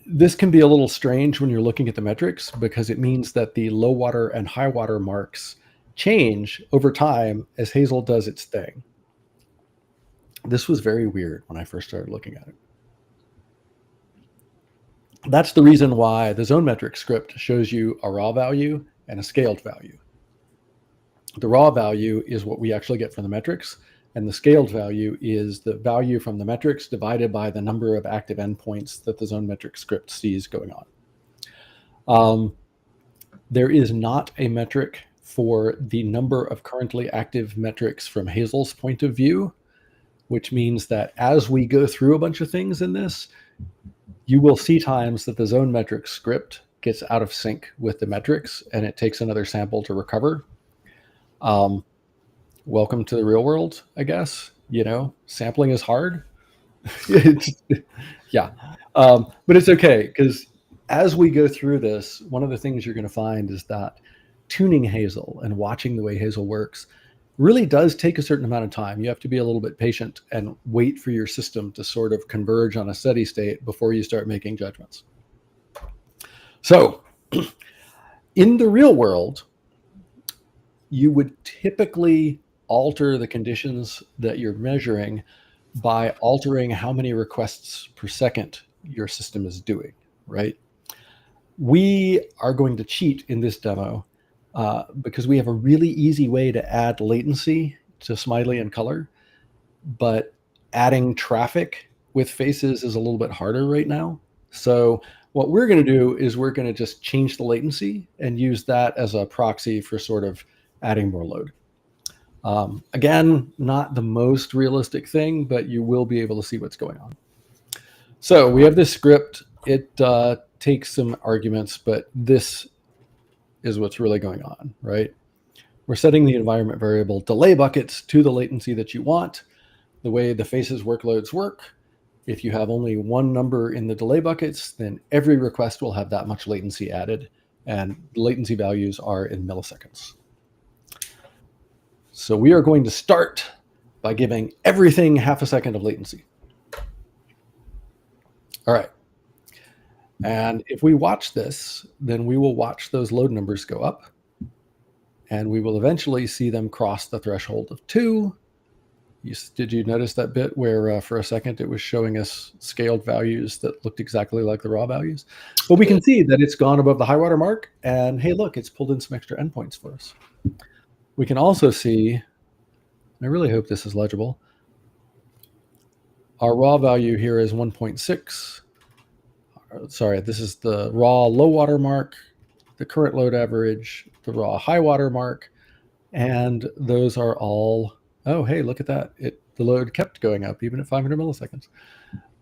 this can be a little strange when you're looking at the metrics because it means that the low water and high water marks change over time as HAZL does its thing. This was very weird when I first started looking at it. That's the reason why the zone metric script shows you a raw value and a scaled value. The raw value is what we actually get from the metrics, and the scaled value is the value from the metrics divided by the number of active endpoints that the zone metric script sees going on. There is not a metric for the number of currently active metrics from HAZL's point of view, which means that as we go through a bunch of things in this, you will see times that the zone metric script gets out of sync with the metrics and it takes another sample to recover. Welcome to the real world, I guess. You know, sampling is hard. Yeah. But it's okay, because as we go through this, one of the things you're going to find is that tuning HAZL and watching the way HAZL works really does take a certain amount of time. You have to be a little bit patient and wait for your system to sort of converge on a steady state before you start making judgments. So in the real world, you would typically alter the conditions that you're measuring by altering how many requests per second your system is doing, right? We are going to cheat in this demo because we have a really easy way to add latency to smiley and color, but adding traffic with faces is a little bit harder right now. So what we're going to do is we're going to just change the latency and use that as a proxy for sort of adding more load. Again, not the most realistic thing, but you will be able to see what's going on. So we have this script. It takes some arguments, but this is what's really going on, right? We're setting the environment variable delay buckets to the latency that you want. The way the faces workloads work, if you have only one number in the delay buckets, then every request will have that much latency added, and latency values are in milliseconds. So we are going to start by giving everything half a second of latency. All right. And if we watch this, then we will watch those load numbers go up, and we will eventually see them cross the threshold of 2. Did you notice that bit where for a second it was showing us scaled values that looked exactly like the raw values? But we can see that it's gone above the high water mark, and hey, look, it's pulled in some extra endpoints for us. We can also see, and I really hope this is legible, our raw value here is 1.6. Our sorry, this is the raw low water mark, the current load average, the raw high water mark, and those are all, oh, hey, look at that. The load kept going up even at 500 milliseconds.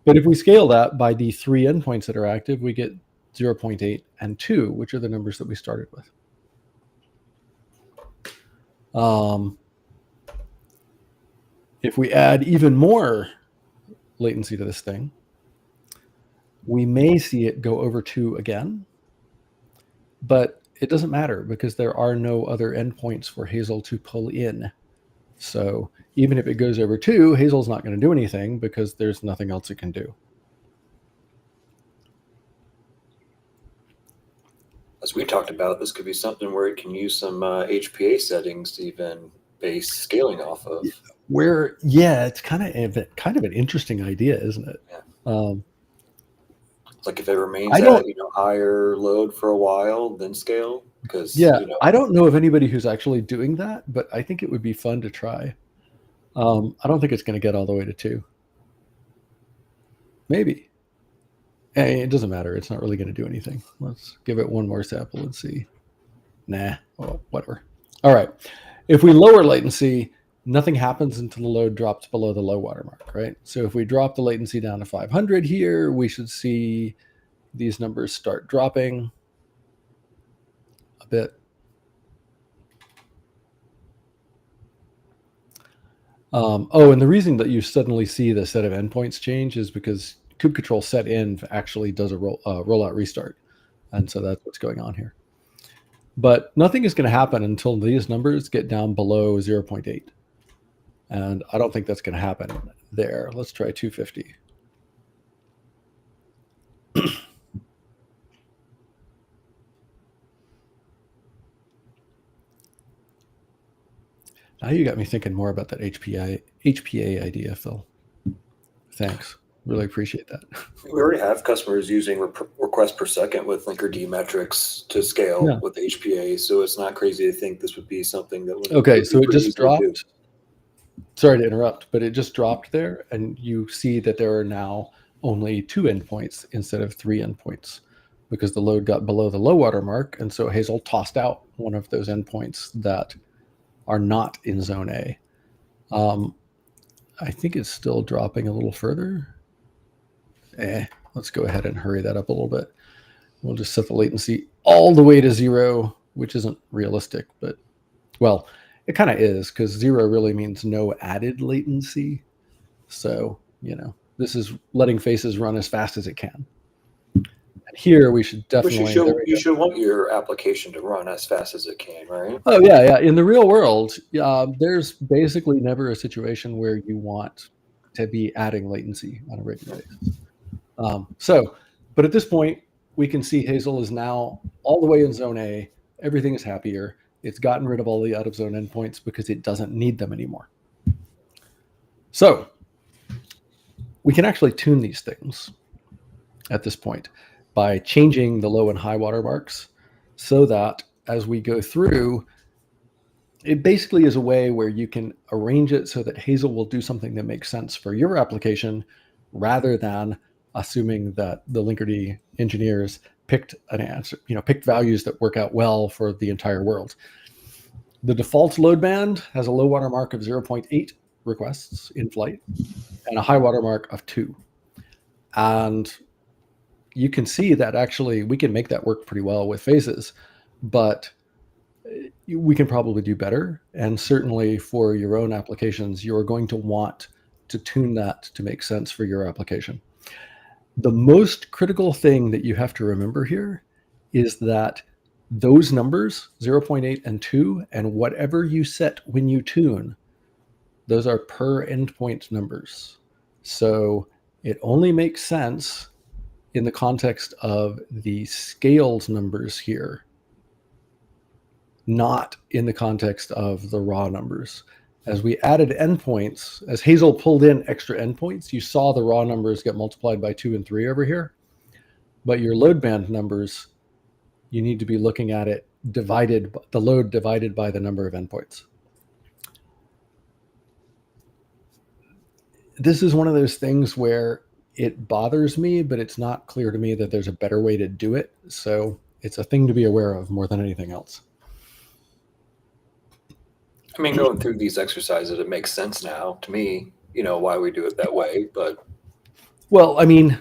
But if we scale that by the 3 endpoints that are active, we get 0.8 and 2, which are the numbers that we started with. If we add even more latency to this thing, we may see it go over 2 again, but it doesn't matter because there are no other endpoints for HAZL to pull in. So even if it goes over 2, HAZL's not going to do anything because there's nothing else it can do. As we talked about, this could be something where it can use some HPA settings to even base scaling off of. It's kind of an interesting idea, isn't it? Yeah. Like if it remains at higher load for a while, then scale. Because I don't know of anybody who's actually doing that, but I think it would be fun to try. I don't think it's going to get all the way to 2. Maybe. It doesn't matter. It's not really going to do anything. Let's give it one more sample and see. Nah, well, whatever. All right. If we lower latency, nothing happens until the load drops below the low water mark, right? So if we drop the latency down to 500 here, we should see these numbers start dropping a bit. And the reason that you suddenly see the set of endpoints change is because kubectl set-in actually does a rollout restart. And so that's what's going on here. But nothing is going to happen until these numbers get down below 0.8. And I don't think that's going to happen there. Let's try 250. Now you got me thinking more about that HPA idea, Phil. Thanks. Really appreciate that. We already have customers using requests per second with Linkerd metrics to scale with HPA, so it's not crazy to think this would be something that would. Okay, so it just dropped. Sorry to interrupt, but it just dropped there, and you see that there are now only 2 endpoints instead of 3 endpoints because the load got below the low water mark, and so HAZL tossed out one of those endpoints that are not in zone A. I think it's still dropping a little further. Let's go ahead and hurry that up a little bit. We'll just set the latency all the way to 0, which isn't realistic, but, well, it kind of is because 0 really means no added latency. So, this is letting faces run as fast as it can. And here we should definitely. You should want your application to run as fast as it can, right? Oh, yeah. In the real world, there's basically never a situation where you want to be adding latency on a regular basis. But at this point, we can see HAZL is now all the way in zone A. Everything is happier. It's gotten rid of all the out of zone endpoints because it doesn't need them anymore. So we can actually tune these things at this point by changing the low and high watermarks so that as we go through, it basically is a way where you can arrange it so that HAZL will do something that makes sense for your application rather than assuming that the Linkerd engineers picked an answer, picked values that work out well for the entire world. The default load band has a low water mark of 0.8 requests in flight and a high water mark of 2. And you can see that actually we can make that work pretty well with phases, but we can probably do better. And certainly for your own applications, you're going to want to tune that to make sense for your application. The most critical thing that you have to remember here is that those numbers, 0.8 and 2, and whatever you set when you tune, those are per endpoint numbers. So it only makes sense in the context of the scaled numbers here, not in the context of the raw numbers. As we added endpoints, as HAZL pulled in extra endpoints, you saw the raw numbers get multiplied by 2 and 3 over here. But your load band numbers, you need to be looking at it the load divided by the number of endpoints. This is one of those things where it bothers me, but it's not clear to me that there's a better way to do it. So it's a thing to be aware of more than anything else. I mean, going through these exercises, it makes sense now to me, why we do it that way. But Well, I mean,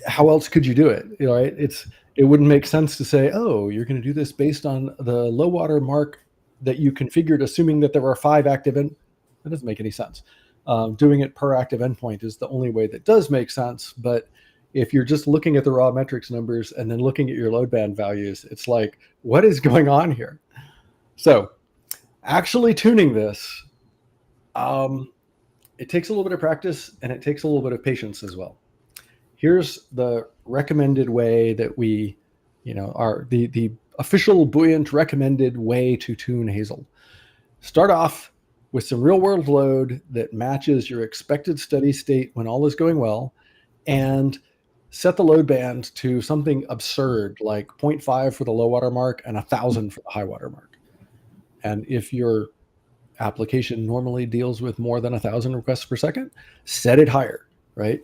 how else could you do it? Right? It wouldn't make sense to say, oh, you're going to do this based on the low water mark that you configured, assuming that there are 5 active that doesn't make any sense. Doing it per active endpoint is the only way that does make sense. But if you're just looking at the raw metrics numbers and then looking at your load band values, it's like, what is going on here? So actually tuning this, it takes a little bit of practice and it takes a little bit of patience as well. Here's the recommended way that we, are the official Buoyant recommended way to tune HAZL. Start off with some real world load that matches your expected steady state when all is going well, and set the load band to something absurd like 0.5 for the low water mark and 1,000 for the high water mark. And if your application normally deals with more than 1,000 requests per second, set it higher, right?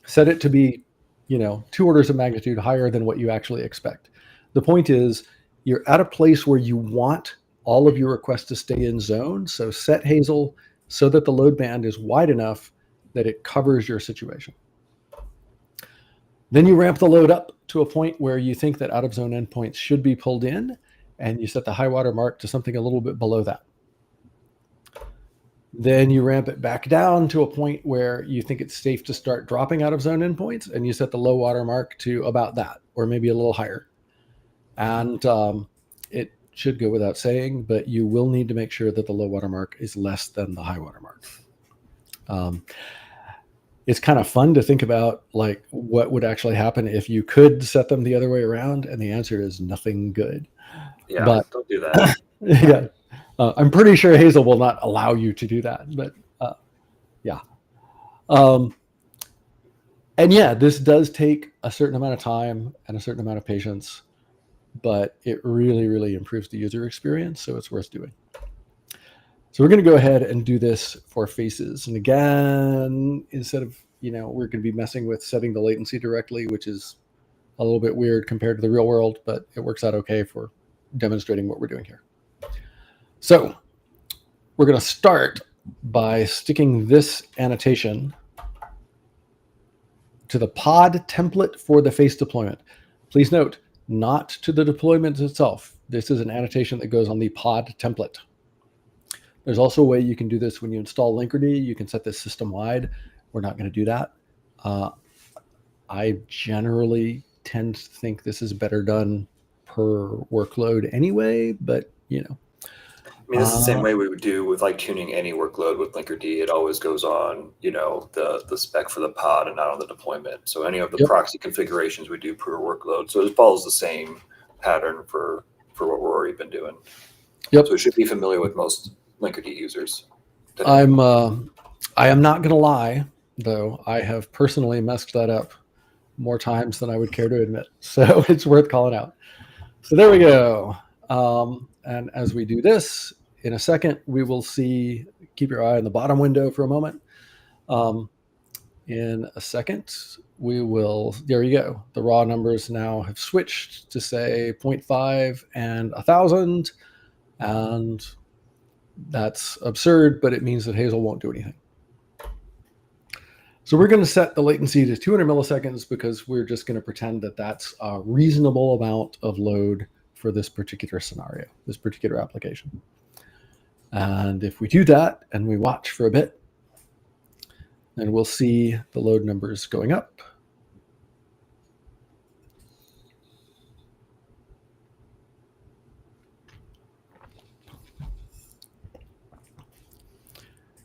Set it to be, 2 orders of magnitude higher than what you actually expect. The point is, you're at a place where you want all of your requests to stay in zone. So set HAZL so that the load band is wide enough that it covers your situation. Then you ramp the load up to a point where you think that out of zone endpoints should be pulled in, and you set the high water mark to something a little bit below that. Then you ramp it back down to a point where you think it's safe to start dropping out of zone endpoints, and you set the low water mark to about that, or maybe a little higher. And it should go without saying, but you will need to make sure that the low water mark is less than the high water mark. It's kind of fun to think about, like, what would actually happen if you could set them the other way around, and the answer is nothing good. yeah, But don't do that. yeah, I'm pretty sure HAZL will not allow you to do that. But yeah. And yeah, this does take a certain amount of time and a certain amount of patience, but it really, really improves the user experience. So it's worth doing. So we're going to go ahead and do this for faces. And again, instead of, we're going to be messing with setting the latency directly, which is a little bit weird compared to the real world, but it works out okay for demonstrating what we're doing here. So we're going to start by sticking this annotation to the pod template for the face deployment. Please note, not to the deployment itself. This is an annotation that goes on the pod template. There's also a way you can do this when you install Linkerd. You can set this system-wide. We're not going to do that. I generally tend to think this is better done per workload anyway, but I mean, this is the same way we would do with like tuning any workload with Linkerd. It always goes on, the spec for the pod and not on the deployment. So any of the proxy configurations we do per workload. So it follows the same pattern for what we're already been doing. Yep. So we should be familiar with most Linkerd users. I am not going to lie, though. I have personally messed that up more times than I would care to admit. So it's worth calling out. So there we go. And as we do this, in a second, we will see, keep your eye on the bottom window for a moment. In a second, there you go. The raw numbers now have switched to say 0.5 and 1,000. And that's absurd, but it means that HAZL won't do anything. So we're going to set the latency to 200 milliseconds because we're just going to pretend that that's a reasonable amount of load for this particular scenario, this particular application. And if we do that and we watch for a bit, then we'll see the load numbers going up.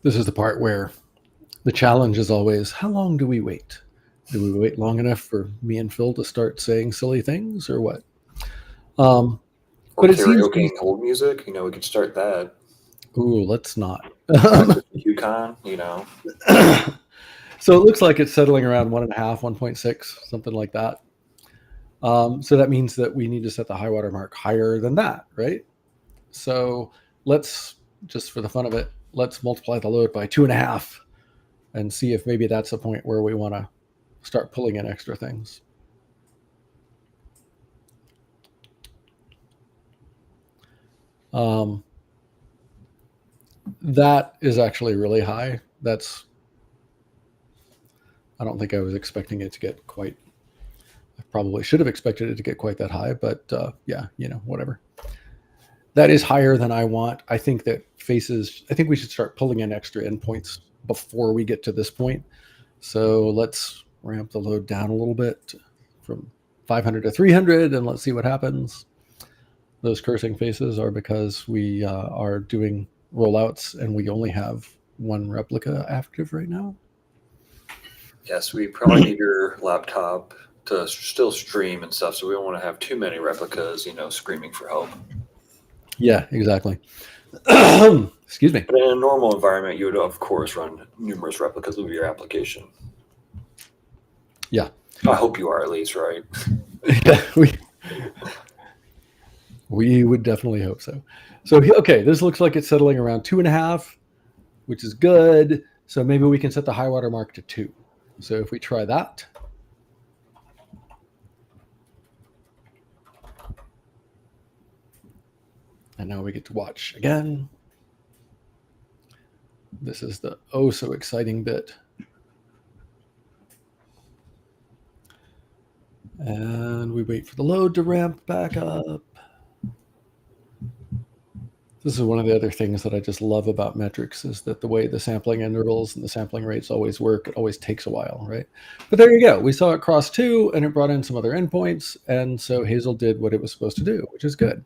This is the part where the challenge is always, how long do we wait? Do we wait long enough for me and Phil to start saying silly things or what? Or but it seems karaoke hold music, we could start that. Ooh, let's not. QCon, So it looks like it's settling around 1.5, 1.6, something like that. So that means that we need to set the high water mark higher than that, right? So let's, just for the fun of it, let's multiply the load by 2.5 and see if maybe that's the point where we want to start pulling in extra things. That is actually really high. I don't think I was expecting it to get quite, I probably should have expected it to get quite that high, but yeah, whatever. That is higher than I want. I think that I think we should start pulling in extra endpoints before we get to this point. So let's ramp the load down a little bit from 500 to 300, and let's see what happens. Those cursing faces are because we are doing rollouts and we only have one replica active right now. Yes, we probably need your laptop to still stream and stuff, so we don't want to have too many replicas, screaming for help. Yeah, exactly. Excuse me. But in a normal environment, you would, of course, run numerous replicas of your application. Yeah. I hope you are, at least, right? Yeah, we would definitely hope so. So, okay, this looks like it's settling around 2.5, which is good. So maybe we can set the high water mark to 2. So if we try that. And now we get to watch again. This is the oh so exciting bit. And we wait for the load to ramp back up. This is one of the other things that I just love about metrics, is that the way the sampling intervals and the sampling rates always work, it always takes a while, right? But there you go. We saw it cross 2, and it brought in some other endpoints, and so HAZL did what it was supposed to do, which is good.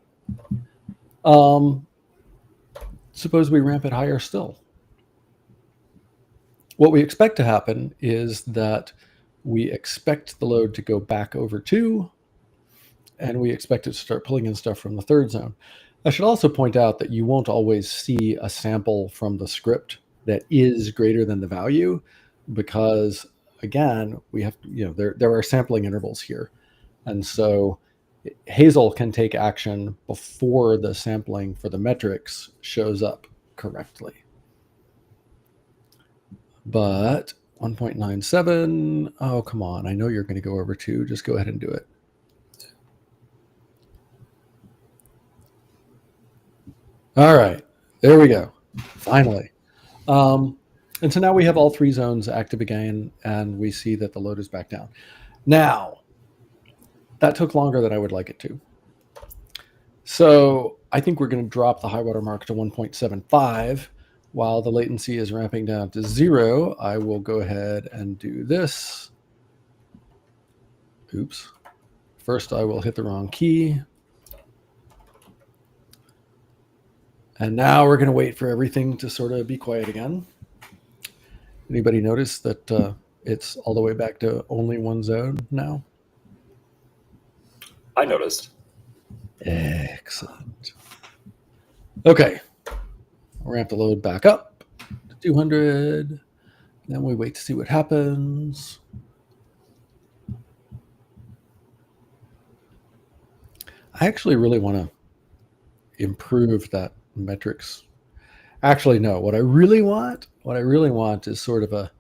Suppose we ramp it higher still. What we expect to happen is that we expect the load to go back over 2, and we expect it to start pulling in stuff from the third zone. I should also point out that you won't always see a sample from the script that is greater than the value, because again, we have, there are sampling intervals here. And so HAZL can take action before the sampling for the metrics shows up correctly. But 1.97, oh, come on. I know you're going to go over 2. Just go ahead and do it. All right, there we go. Finally. And so now we have all 3 zones active again, and we see that the load is back down. Now, that took longer than I would like it to. So I think we're going to drop the high water mark to 1.75. While the latency is ramping down to 0, I will go ahead and do this. Oops. First, I will hit the wrong key. And now we're going to wait for everything to sort of be quiet again. Anybody notice that it's all the way back to only one zone now? I noticed. Excellent. Okay. Ramp the load back up to 200. Then we wait to see what happens. I actually really want to improve that metrics. Actually, no. What I really want is sort of a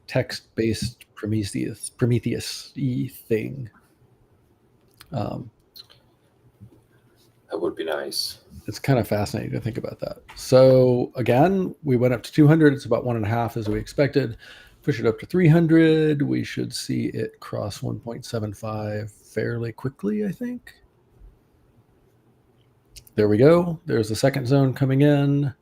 text-based Prometheus-y thing. That would be nice. It's kind of fascinating to think about that. So again, we went up to 200. It's about 1.5 as we expected. Push it up to 300. We should see it cross 1.75 fairly quickly, I think. There we go. There's the second zone coming in.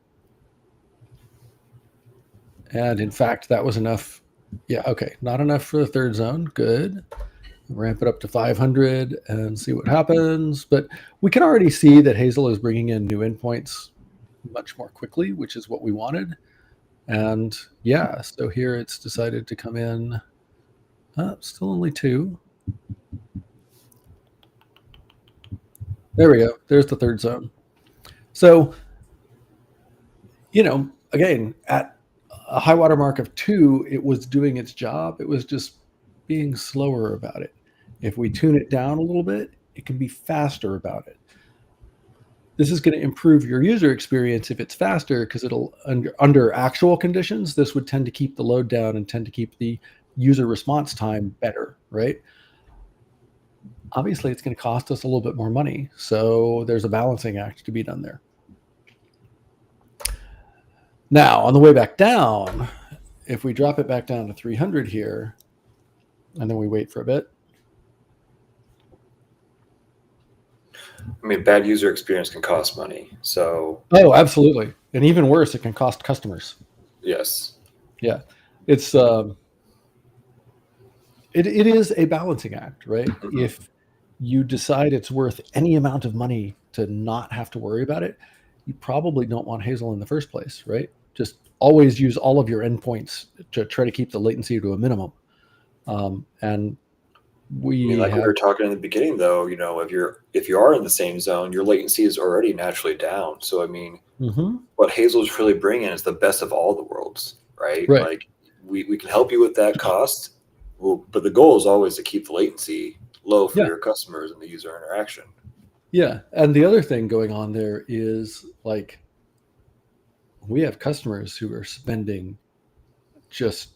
And in fact, that was enough. Yeah, okay. Not enough for the third zone. Good. Ramp it up to 500 and see what happens. But we can already see that HAZL is bringing in new endpoints much more quickly, which is what we wanted. And yeah, so here it's decided to come in. Still only 2. There we go. There's the third zone. So, again, at a high water mark of 2, it was doing its job. It was just being slower about it. If we tune it down a little bit, it can be faster about it. This is going to improve your user experience if it's faster, because it'll under actual conditions, this would tend to keep the load down and tend to keep the user response time better, right? Obviously, it's going to cost us a little bit more money. So there's a balancing act to be done there. Now, on the way back down, if we drop it back down to 300 here, and then we wait for a bit. I mean, bad user experience can cost money. So. Oh, absolutely. And even worse, it can cost customers. Yes. Yeah. It's, it is a balancing act, right? Mm-hmm. If you decide it's worth any amount of money to not have to worry about it, you probably don't want HAZL in the first place, right? Just always use all of your endpoints to try to keep the latency to a minimum. And we we were talking in the beginning, though, you know, if you are in the same zone, your latency is already naturally down. So I mean, what HAZL is really bringing is the best of all the worlds, right? Like we can help you with that cost, but the goal is always to keep the latency low for your customers and the user interaction. Yeah, and the other thing going on there is, like, we have customers who are spending just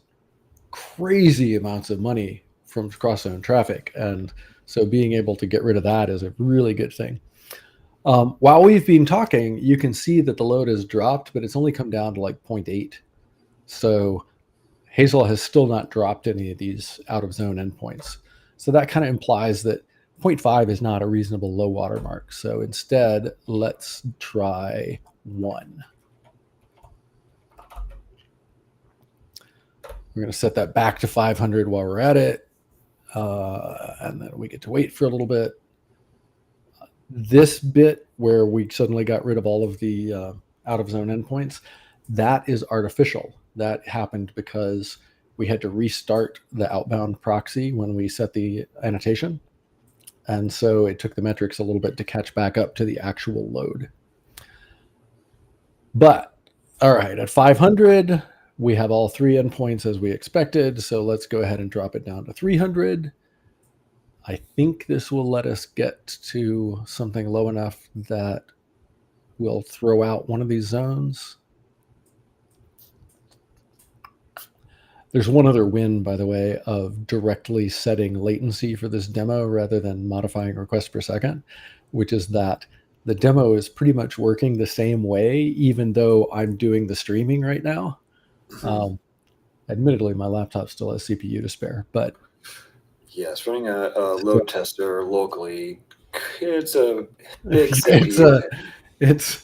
crazy amounts of money from cross-zone traffic, and so being able to get rid of that is a really good thing. While we've been talking, you can see that the load has dropped, but it's only come down to like 0.8. So HAZL has still not dropped any of these out-of-zone endpoints. So that kind of implies that 0.5 is not a reasonable low water mark. So instead, let's try 1. We're going to set that back to 500 while we're at it. And then we get to wait for a little bit. This bit where we suddenly got rid of all of the out-of-zone endpoints, that is artificial. That happened because we had to restart the outbound proxy when we set the annotation. And so it took the metrics a little bit to catch back up to the actual load. But, all right, at 500, we have all 3 endpoints as we expected. So let's go ahead and drop it down to 300. I think this will let us get to something low enough that we'll throw out one of these zones. There's one other win, by the way, of directly setting latency for this demo rather than modifying requests per second, which is that the demo is pretty much working the same way, even though I'm doing the streaming right now. Admittedly, my laptop still has CPU to spare, but yes, running a load tester locally, it's a big CPU.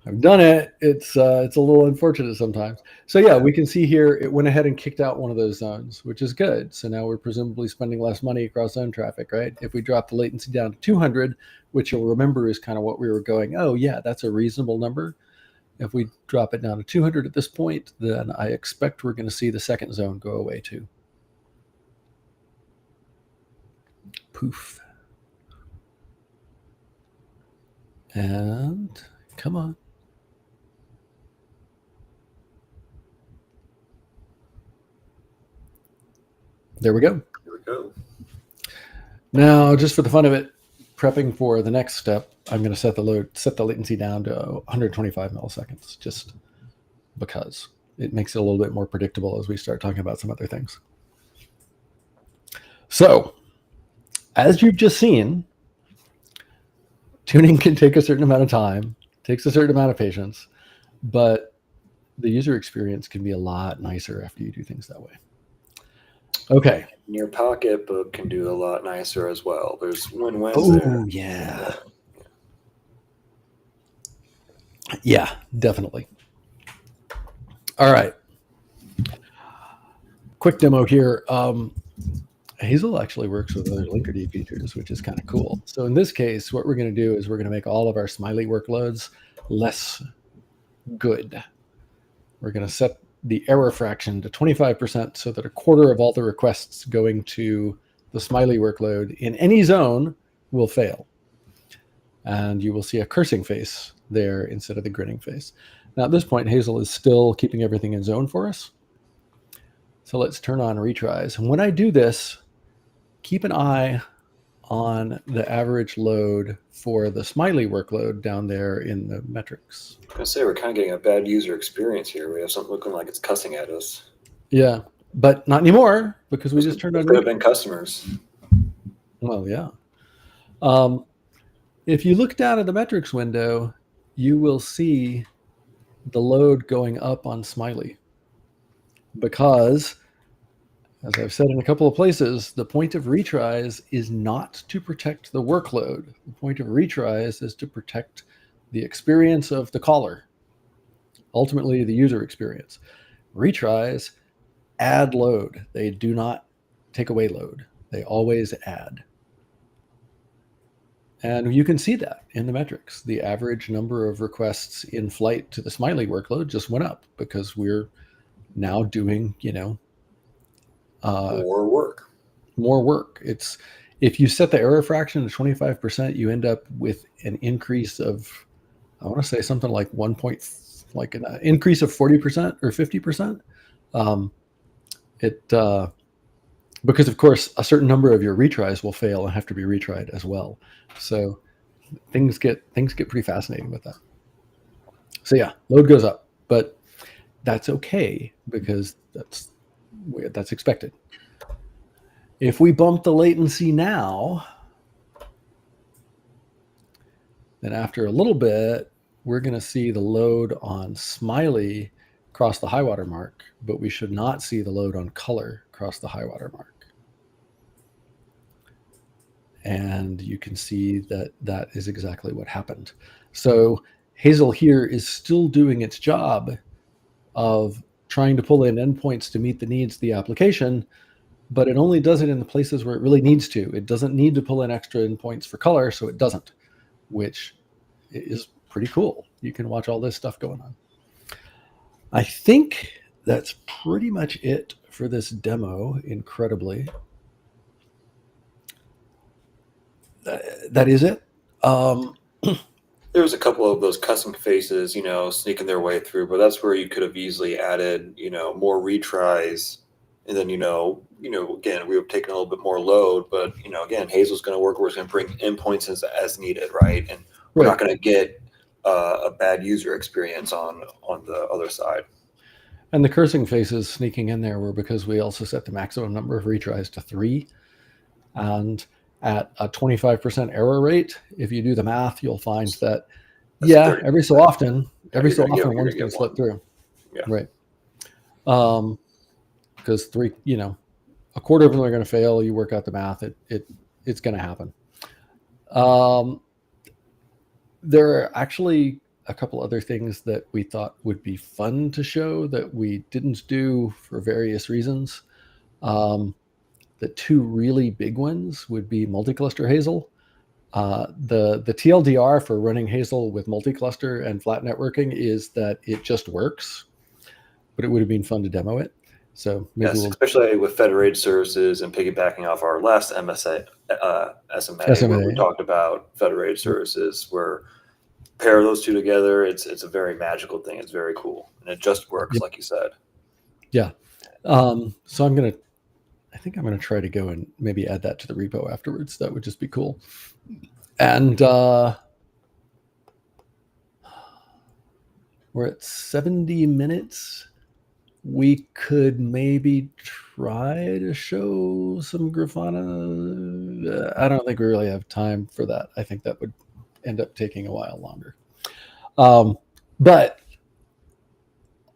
I've done it. It's a little unfortunate sometimes. So yeah, we can see here it went ahead and kicked out one of those zones, which is good. So now we're presumably spending less money across zone traffic, right? If we drop the latency down to 200, which you'll remember is kind of what we were going, oh yeah, that's a reasonable number. If we drop it down to 200 at this point, then I expect we're going to see the second zone go away too. Poof. And come on. There we go. Here we go. Now, just for the fun of it, prepping for the next step, I'm going to set the latency down to 125 milliseconds, just because it makes it a little bit more predictable as we start talking about some other things. So, as you've just seen, tuning can take a certain amount of time, takes a certain amount of patience, but the user experience can be a lot nicer after you do things that way. Okay. Your pocketbook can do a lot nicer as well. There's win-wins there. Oh, yeah. Yeah, definitely. All right. Quick demo here. HAZL actually works with other Linkerd features, which is kind of cool. So in this case, what we're going to do is we're going to make all of our smiley workloads less good. We're going to set the error fraction to 25% so that a quarter of all the requests going to the smiley workload in any zone will fail. And you will see a cursing face there instead of the grinning face. Now at this point, HAZL is still keeping everything in zone for us. So let's turn on retries. And when I do this, keep an eye on the average load for the Smiley workload down there in the metrics. I was gonna say we're kind of getting a bad user experience here. We have something looking like it's cussing at us. Yeah, but not anymore because we just turned on. Could have been customers. Well, yeah. If you look down at the metrics window, you will see the load going up on Smiley because, as I've said in a couple of places, the point of retries is not to protect the workload. The point of retries is to protect the experience of the caller, ultimately the user experience. Retries add load. They do not take away load. They always add. And you can see that in the metrics. The average number of requests in flight to the Smiley workload just went up because we're now doing, More work. More work. It's if you set the error fraction to 25%, you end up with an increase of, I want to say something like an increase of 40% or 50%. Because of course a certain number of your retries will fail and have to be retried as well. So things get pretty fascinating with that. So yeah, load goes up, but that's okay because that's expected. If we bump the latency now, then after a little bit, we're going to see the load on Smiley cross the high water mark, but we should not see the load on color cross the high water mark. And you can see that is exactly what happened. So HAZL here is still doing its job of trying to pull in endpoints to meet the needs of the application, but it only does it in the places where it really needs to. It doesn't need to pull in extra endpoints for color, so it doesn't, which is pretty cool. You can watch all this stuff going on. I think that's pretty much it for this demo, incredibly. That is it. There was a couple of those custom faces, sneaking their way through, but that's where you could have easily added, more retries. And then, again, we were taking a little bit more load, but, again, HAZL's going to work. We're going to bring endpoints as needed, right? And we're not going to get a bad user experience on the other side. And the cursing faces sneaking in there were because we also set the maximum number of retries to 3. And at a 25% error rate, if you do the math, you'll find that, every so often one's going to slip through. Yeah. Right. Because 3, a quarter of them are going to fail. You work out the math. It's going to happen. There are actually a couple other things that we thought would be fun to show that we didn't do for various reasons. The 2 really big ones would be multi-cluster HAZL. The TLDR for running HAZL with multi-cluster and flat networking is that it just works, but it would have been fun to demo it. So maybe especially with federated services and piggybacking off our last SMA, where we talked about federated services, where pair those 2 together, it's a very magical thing. It's very cool, and it just works, like you said. Yeah. So I think I'm going to try to go and maybe add that to the repo afterwards. That would just be cool. And we're at 70 minutes. We could maybe try to show some Grafana. I don't think we really have time for that. I think that would end up taking a while longer. But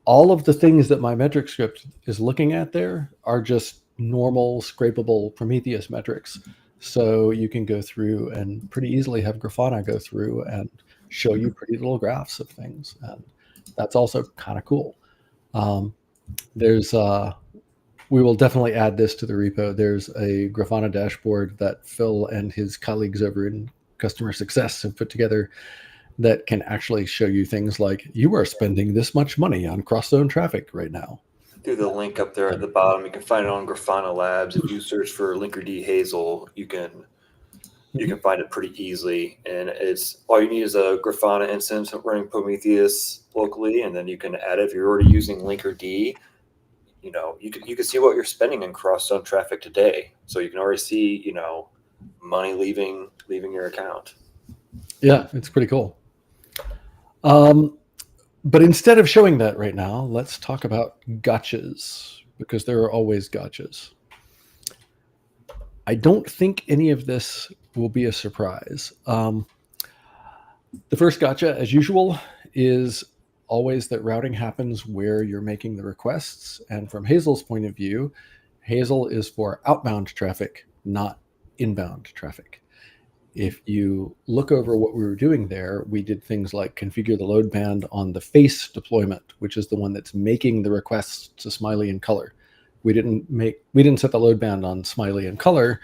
all of the things that my metric script is looking at there are just normal scrapable Prometheus metrics. So you can go through and pretty easily have Grafana go through and show you pretty little graphs of things. And that's also kind of cool. We will definitely add this to the repo. There's a Grafana dashboard that Phil and his colleagues over in customer success have put together that can actually show you things like you are spending this much money on cross-zone traffic right now. Through the link up there at the bottom, you can find it on Grafana Labs. If you search for Linkerd HAZL, you can find it pretty easily. And it's all you need is a Grafana instance running Prometheus locally, and then you can add it. If you're already using Linkerd, you can see what you're spending in cross-zone traffic today. So you can already see, money leaving your account. Yeah, it's pretty cool. But instead of showing that right now, let's talk about gotchas, because there are always gotchas. I don't think any of this will be a surprise. The first gotcha, as usual, is always that routing happens where you're making the requests. And from HAZL's point of view, HAZL is for outbound traffic, not inbound traffic. If you look over what we were doing there, we did things like configure the load band on the face deployment, which is the one that's making the requests to Smiley and Color. We didn't set the load band on Smiley and Color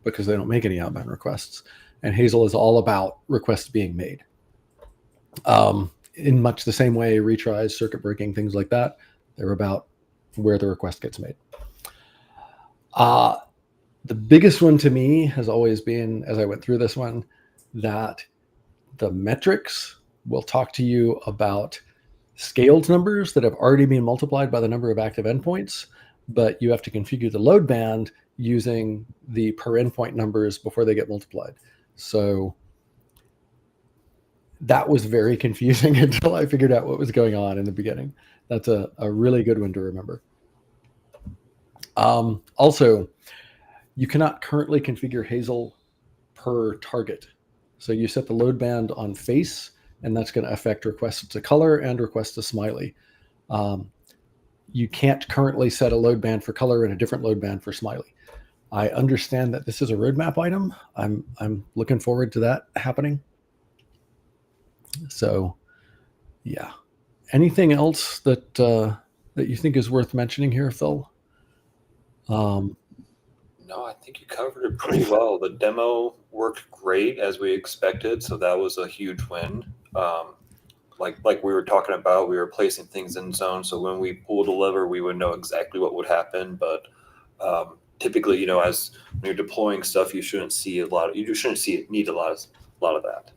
because they don't make any outbound requests. And HAZL is all about requests being made. In much the same way, retries, circuit breaking, things like that, they're about where the request gets made. The biggest one to me has always been, as I went through this one, that the metrics will talk to you about scaled numbers that have already been multiplied by the number of active endpoints, but you have to configure the load band using the per endpoint numbers before they get multiplied. So that was very confusing until I figured out what was going on in the beginning. That's a really good one to remember. Also, you cannot currently configure HAZL per target. So you set the load band on face, and that's going to affect requests to Color and requests to Smiley. You can't currently set a load band for Color and a different load band for Smiley. I understand that this is a roadmap item. I'm looking forward to that happening. So, yeah. Anything else that that you think is worth mentioning here, Phil? No, I think you covered it pretty well. The demo worked great as we expected, so that was a huge win. Like we were talking about, we were placing things in zone, so when we pulled a lever, we would know exactly what would happen. But typically, as when you're deploying stuff, you shouldn't see need a lot of that.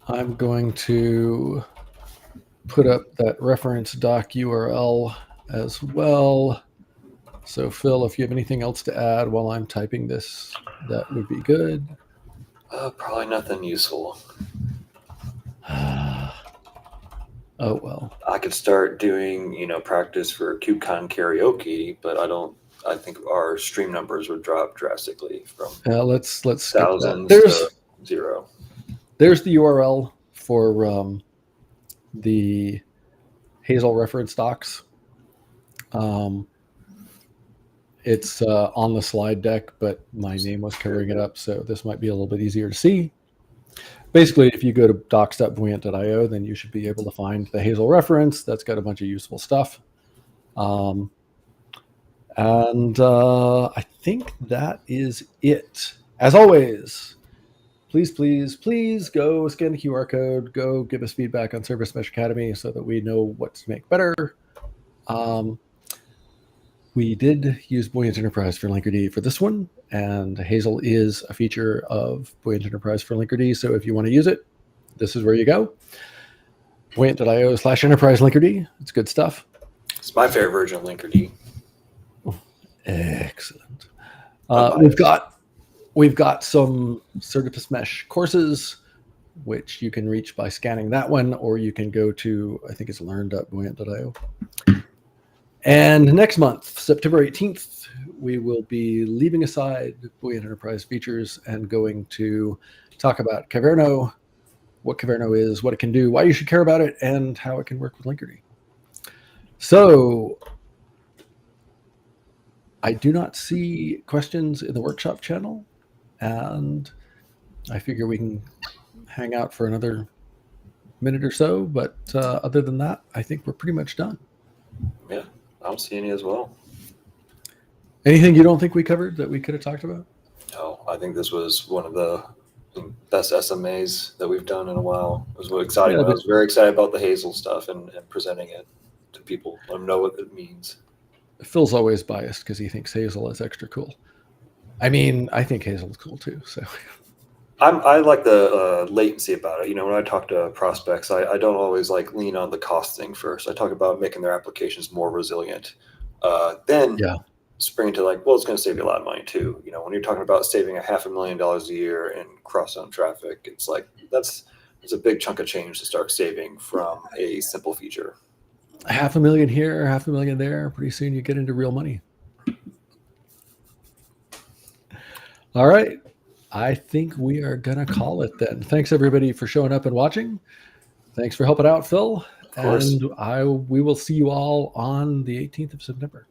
I'm going to put up that reference doc URL as well. So Phil, if you have anything else to add while I'm typing this, that would be good. Probably nothing useful. Oh, well. I could start doing, practice for KubeCon karaoke, but I think our stream numbers would drop drastically from Let's skip thousands that. to 0. There's the URL for the HAZL reference docs. It's on the slide deck, but my name was covering it up, so this might be a little bit easier to see. Basically, if you go to docs.buoyant.io, then you should be able to find the HAZL reference. That's got a bunch of useful stuff. And I think that is it. As always, please go scan the QR code, go give us feedback on Service Mesh Academy so that we know what to make better. We did use Buoyant Enterprise for Linkerd for this one, and HAZL is a feature of Buoyant Enterprise for Linkerd. So if you want to use it, this is where you go. Buoyant.io/enterprise Linkerd. It's good stuff. It's my favorite version of Linkerd. Excellent. We've got some Service Mesh courses, which you can reach by scanning that one, or you can go to, I think it's learn.buoyant.io. And next month, September 18th, we will be leaving aside Buoyant Enterprise features and going to talk about Caverno, what Caverno is, what it can do, why you should care about it, and how it can work with Linkerd. So I do not see questions in the workshop channel, and I figure we can hang out for another minute or so. But other than that, I think we're pretty much done. Yeah. I don't see any as well. Anything you don't think we covered that we could have talked about? No, I think this was one of the best SMAs that we've done in a while. It was really exciting. I was very excited about the HAZL stuff and presenting it to people, let them know what it means. Phil's always biased because he thinks HAZL is extra cool. I mean, I think HAZL is cool too. So I like the latency about it. When I talk to prospects, I don't always lean on the cost thing first. I talk about making their applications more resilient. Then spring to like, well, it's going to save you a lot of money too. You know, when you're talking about saving $500,000 a year in cross-zone traffic, it's like it's a big chunk of change to start saving from a simple feature. $500,000 here, $500,000 there. Pretty soon you get into real money. All right. I think we are going to call it then. Thanks everybody for showing up and watching. Thanks for helping out, Phil. Of course. And we will see you all on the 18th of September.